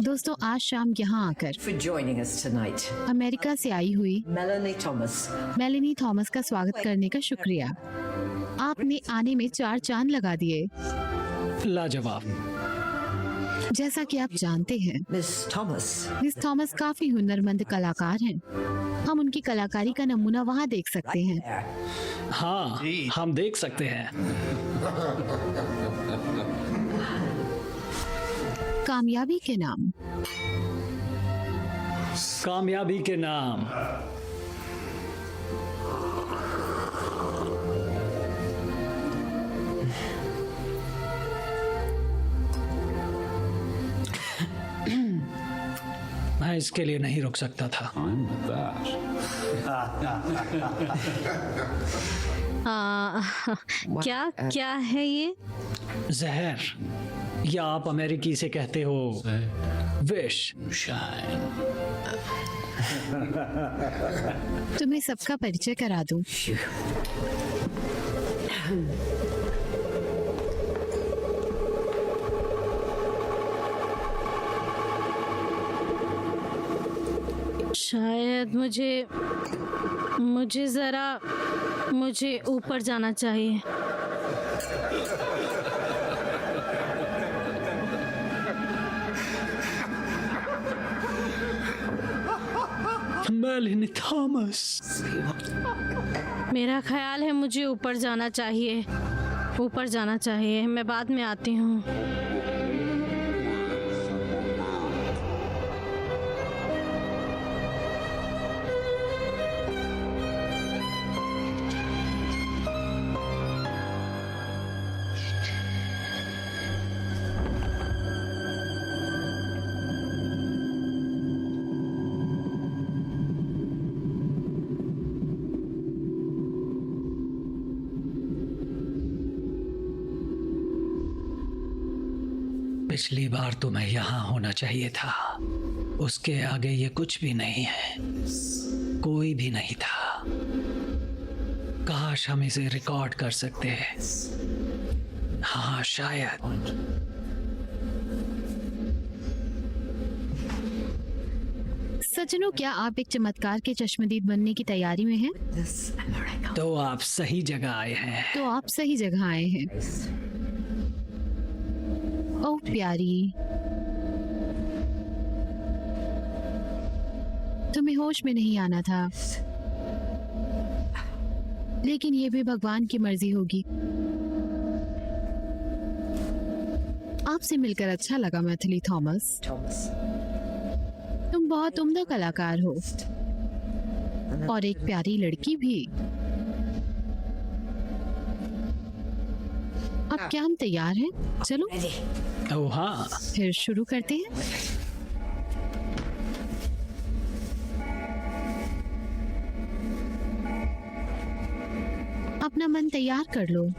दोस्तों, आज शाम यहाँ आकर for joining us tonight. America से आई हुई Melanie Thomas. मेलेनी थॉमस का स्वागत करने का शुक्रिया। आपने आने में 4 चांद लगा दिए। लाजवाब। जैसा कि आप जानते हैं, Miss Thomas. मिस थॉमस काफी हुनरमंद कलाकार हैं। हम उनकी कलाकारी का नमूना वहाँ देख सकते हैं। There. हाँ, हम देख सकते हैं। कामयाबी के नाम। कामयाबी के नाम। मैं इसके लिए नहीं रुक सकता था। क्या क्या है ये? जहर, या आप अमेरिकी से कहते हो विश। तुम्हें सबका परिचय करा दूं। शायद मुझे ऊपर जाना चाहिए। मेलिनी थॉमस। मेरा ख्याल है मुझे ऊपर जाना चाहिए। ऊपर जाना चाहिए। मैं बाद में आती हूँ। पिछली बार तो मैं यहाँ होना चाहिए था। उसके आगे ये कुछ भी नहीं है, कोई भी नहीं था। काश हम इसे रिकॉर्ड कर सकते। हाँ शायद। सज्जनों, क्या आप एक चमत्कार के चश्मदीद बनने की तैयारी में हैं? तो आप सही जगह आए हैं। तो आप सही जगह आए हैं। ओह प्यारी, तुम्हें होश में नहीं आना था, लेकिन ये भी भगवान की मर्जी होगी। आपसे मिलकर अच्छा लगा मैथिली थॉमस। तुम बहुत उम्दा कलाकार हो और एक प्यारी लड़की भी। अब क्या हम तैयार हैं? चलो ओह हाँ। फिर शुरू करते हैं। अपना मन तैयार कर लो।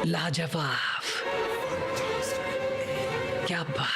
लाजवाब, क्या बात।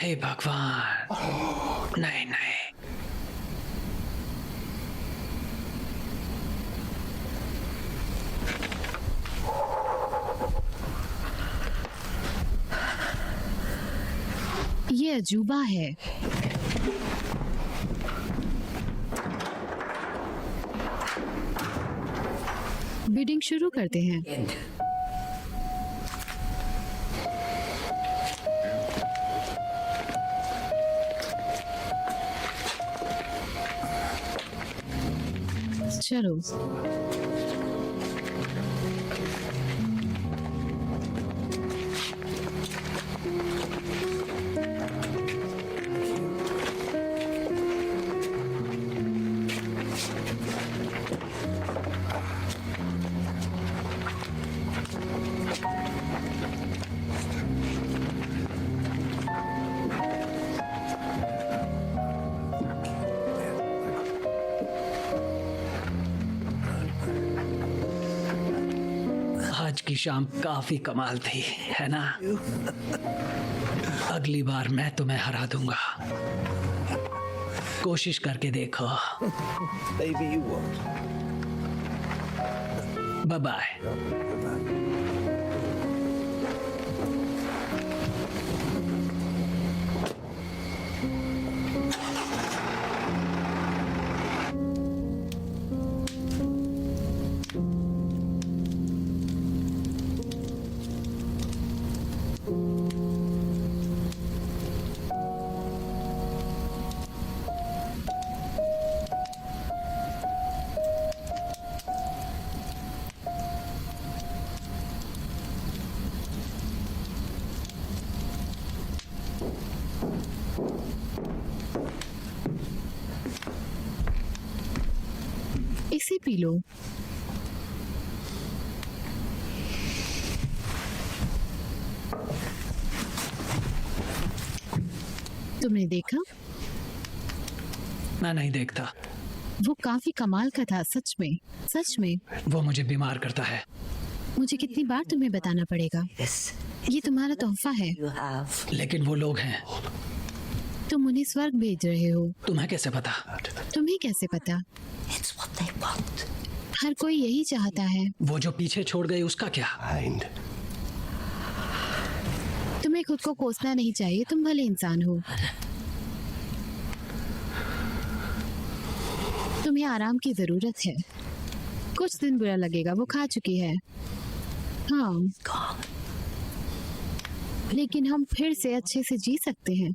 हे भगवान, नहीं नहीं। ये अजूबा है। बिडिंग शुरू करते हैं। चलो की शाम काफी कमाल थी, है ना? अगली बार मैं तुम्हें हरा दूंगा। कोशिश करके देखो। Maybe you won't. Bye bye. इसे पी लो। तुमने देखा? मैं नहीं देखता। वो काफी कमाल का था, सच में, सच में। वो मुझे बीमार करता है। मुझे कितनी बार तुम्हें बताना पड़ेगा? Yes, ये तुम्हारा तोहफा है। you have. लेकिन वो लोग हैं। तुम उन्हें स्वर्ग भेज रहे हो। तुम्हें कैसे पता? तुम्हें कैसे पता? It's what they want. हर कोई यही चाहता है। वो जो पीछे छोड़ गए उसका क्या? Mind. तुम्हें खुद को कोसना नहीं चाहिए, तुम भले इंसान हो। तुम्हें आराम की जरूरत है। कुछ दिन बुरा लगेगा, वो खा चुकी है। हाँ, Gone. लेकिन हम फिर से अच्छे से जी सकते हैं।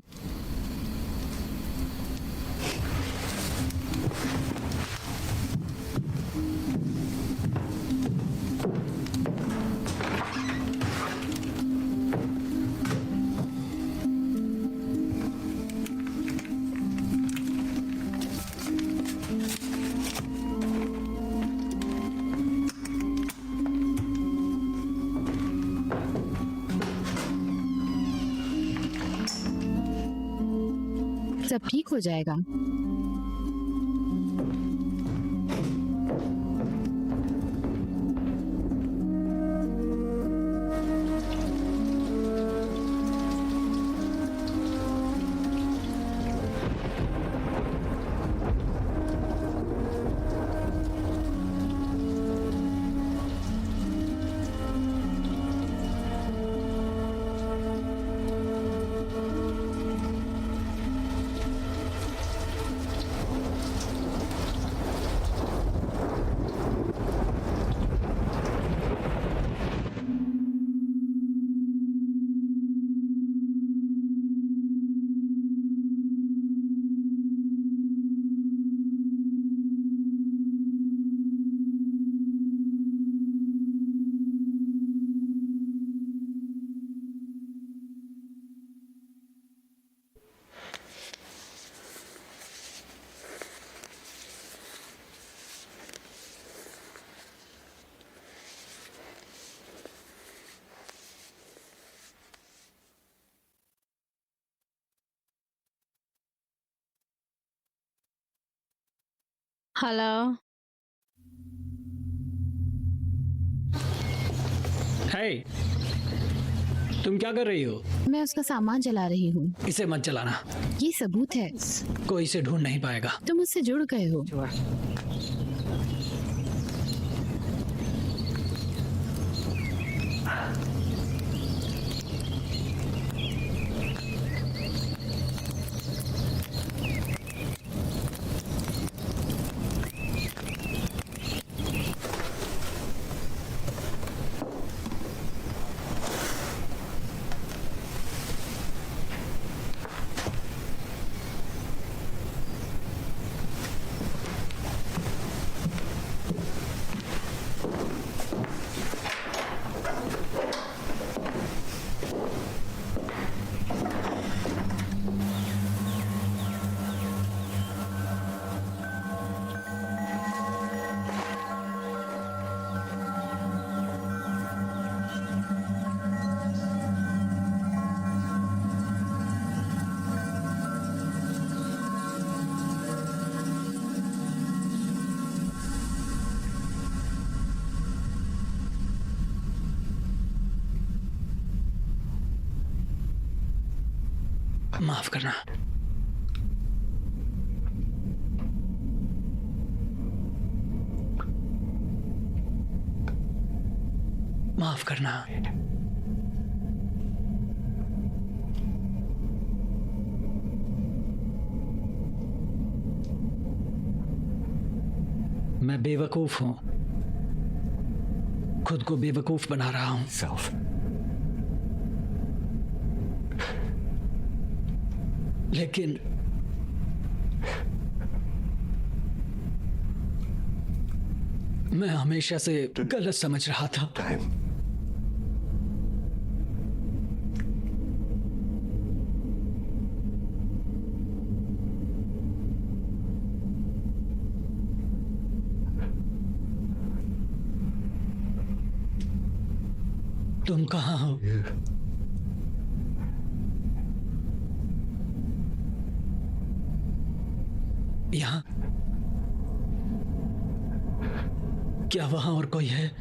सब ठीक हो जाएगा। हेलो। हे, तुम क्या कर रही हो? मैं उसका सामान जला रही हूँ। इसे मत जलाना। ये सबूत है। कोई इसे ढूंढ नहीं पाएगा। तुम उससे जुड़ गए हो। माफ करना। माफ करना। मैं बेवकूफ हूं, खुद को बेवकूफ बना रहा हूं। Self. लेकिन मैं हमेशा से गलत समझ रहा था। Time. तुम कहाँ हो? यहाँ? क्या वहां और कोई है?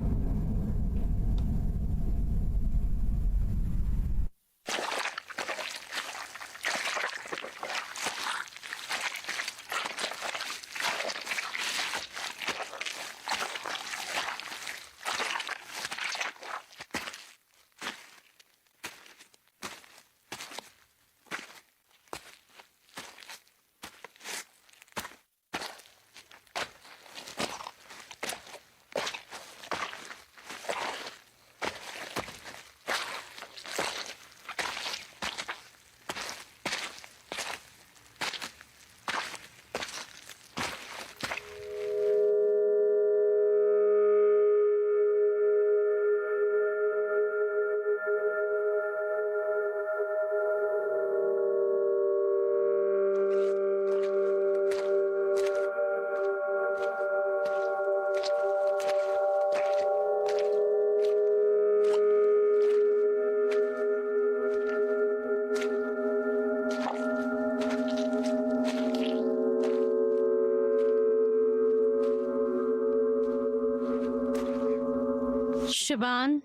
शिबान,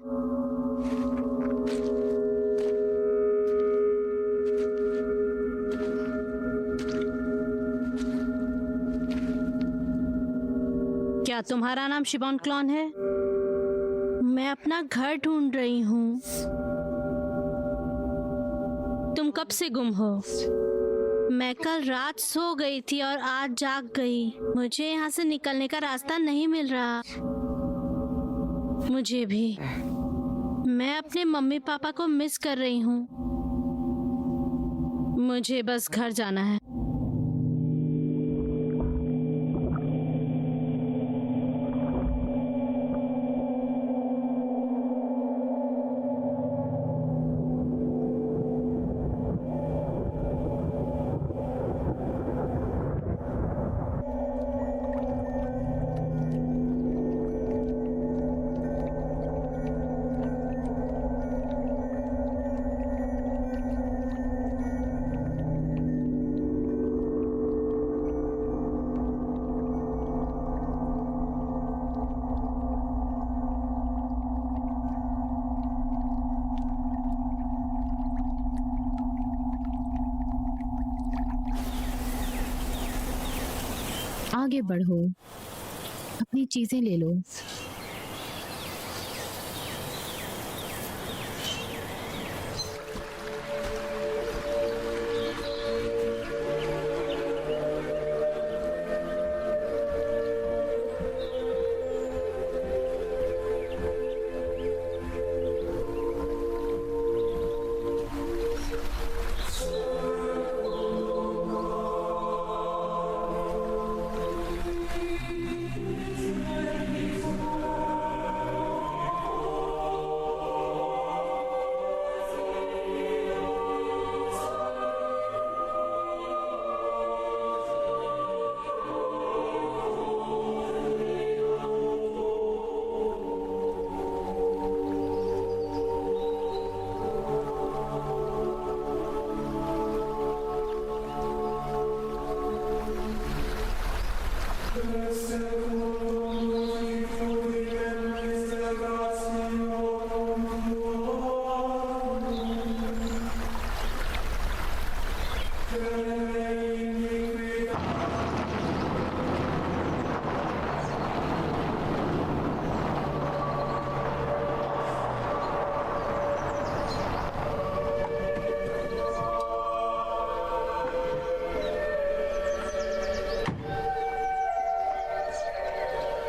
क्या तुम्हारा नाम शिबान क्लॉन है? मैं अपना घर ढूंढ रही हूँ। तुम कब से गुम हो? मैं कल रात सो गई थी और आज जाग गई। मुझे यहाँ से निकलने का रास्ता नहीं मिल रहा। मुझे भी। मैं अपने मम्मी पापा को मिस कर रही हूँ। मुझे बस घर जाना है। आगे बढ़ो, अपनी चीजें ले लो।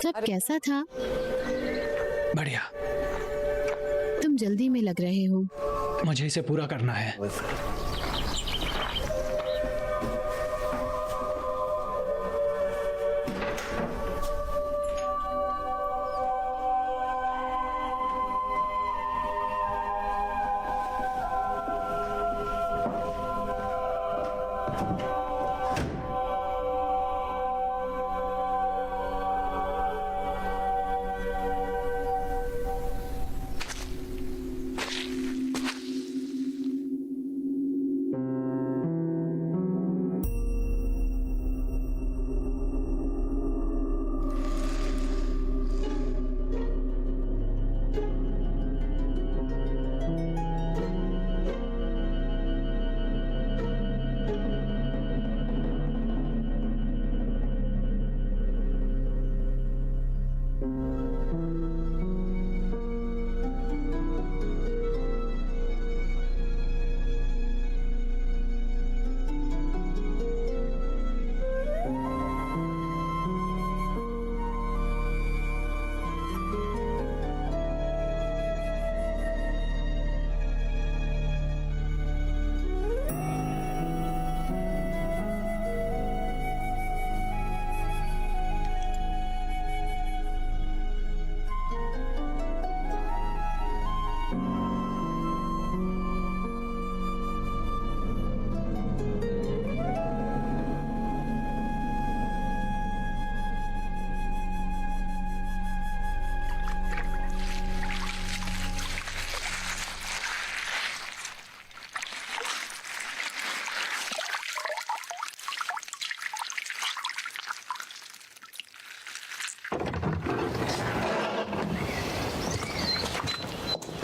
सब कैसा था? बढ़िया। तुम जल्दी में लग रहे हो। मुझे इसे पूरा करना है।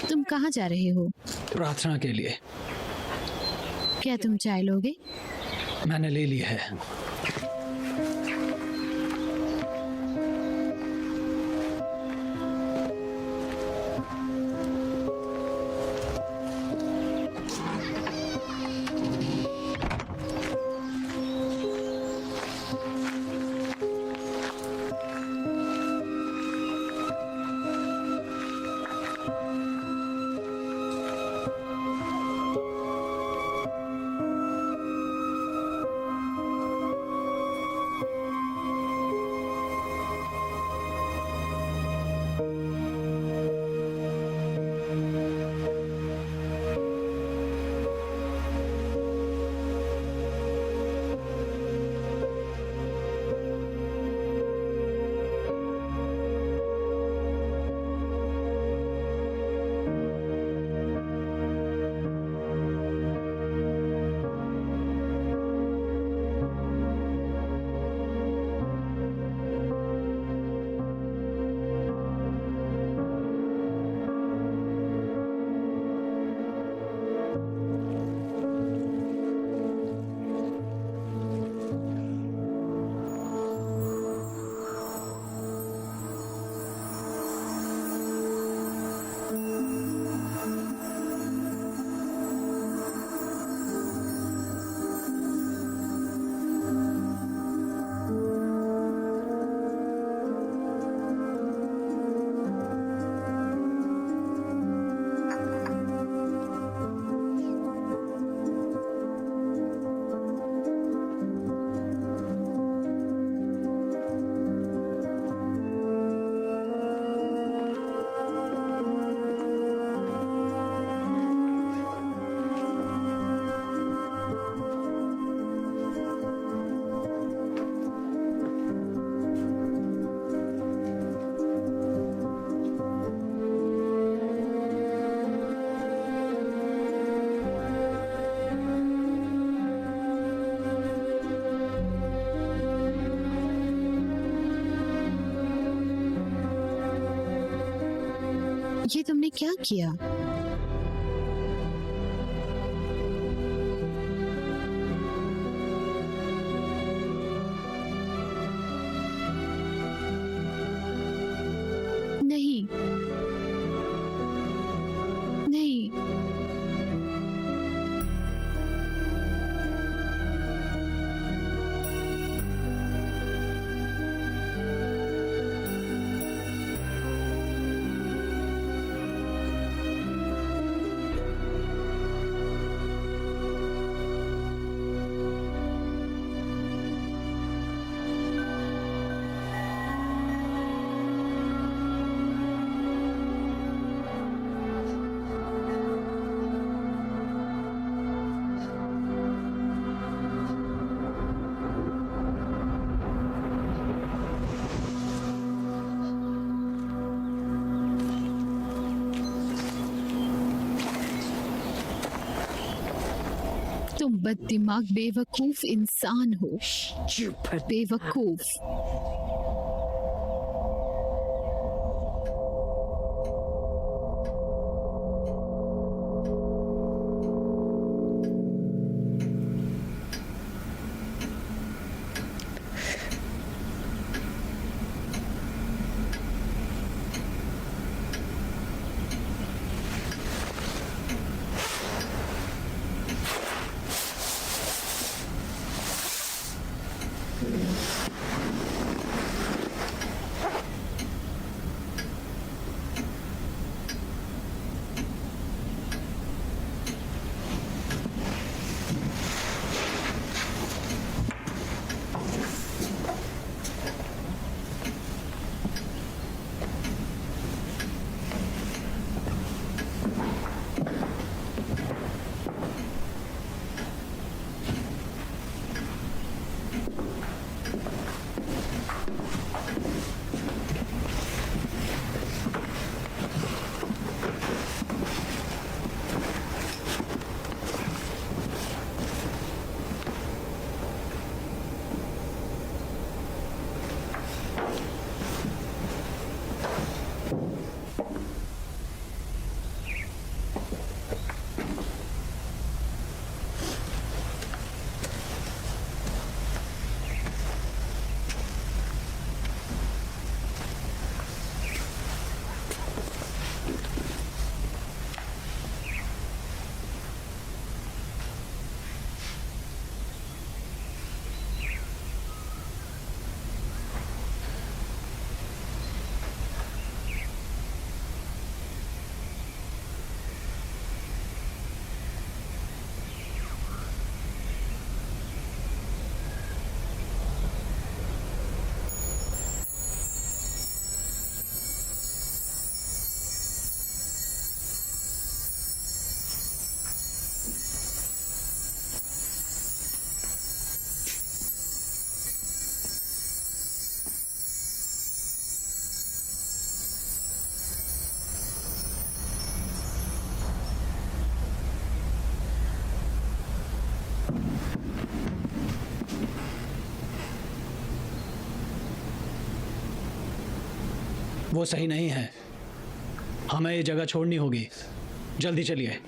तुम कहाँ जा रहे हो? प्रार्थना के लिए। क्या तुम चाय लोगे? मैंने ले ली है। ये तुमने क्या किया? नहीं नहीं, बददिमाग बेवकूफ इंसान हो। बेवकूफ। वो सही नहीं है। हमें ये जगह छोड़नी होगी। जल्दी चलिए।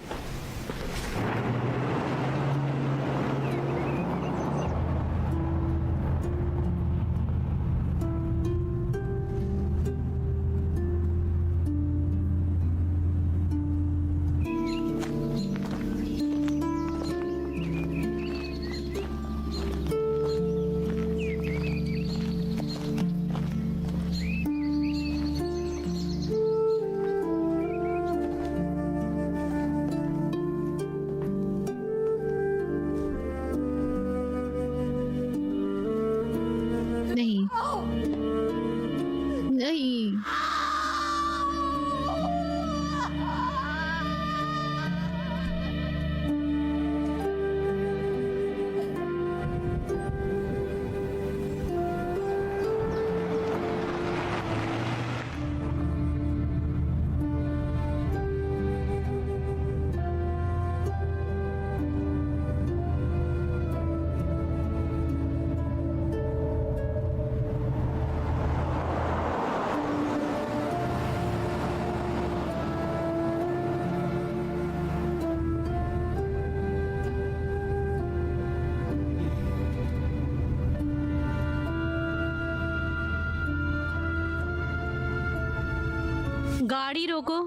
नहीं नहीं, गाड़ी रोको।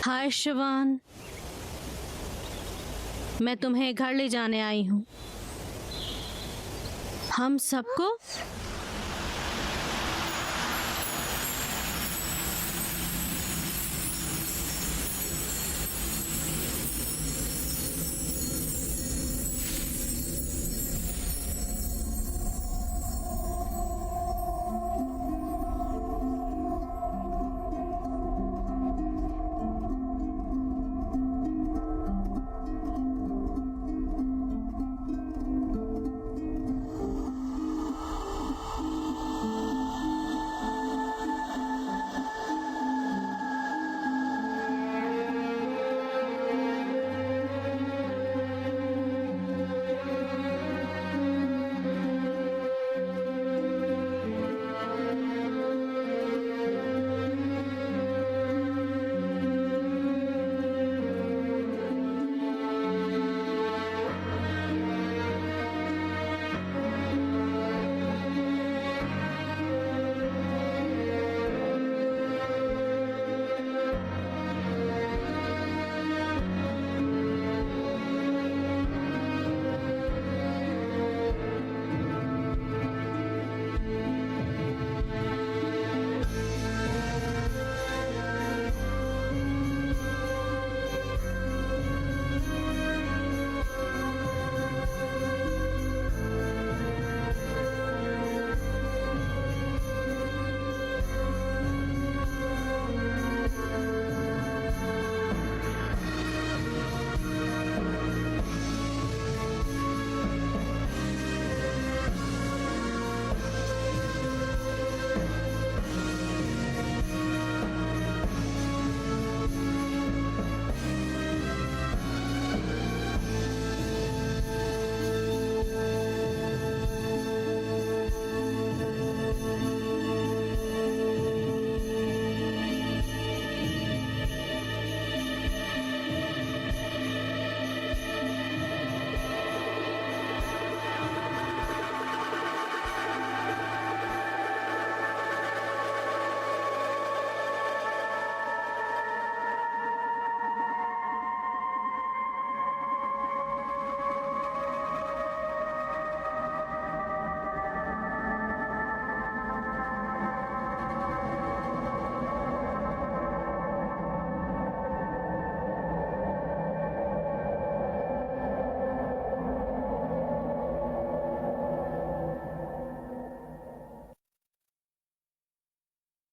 हाय शिवान, मैं तुम्हें घर ले जाने आई हूँ। हम सबको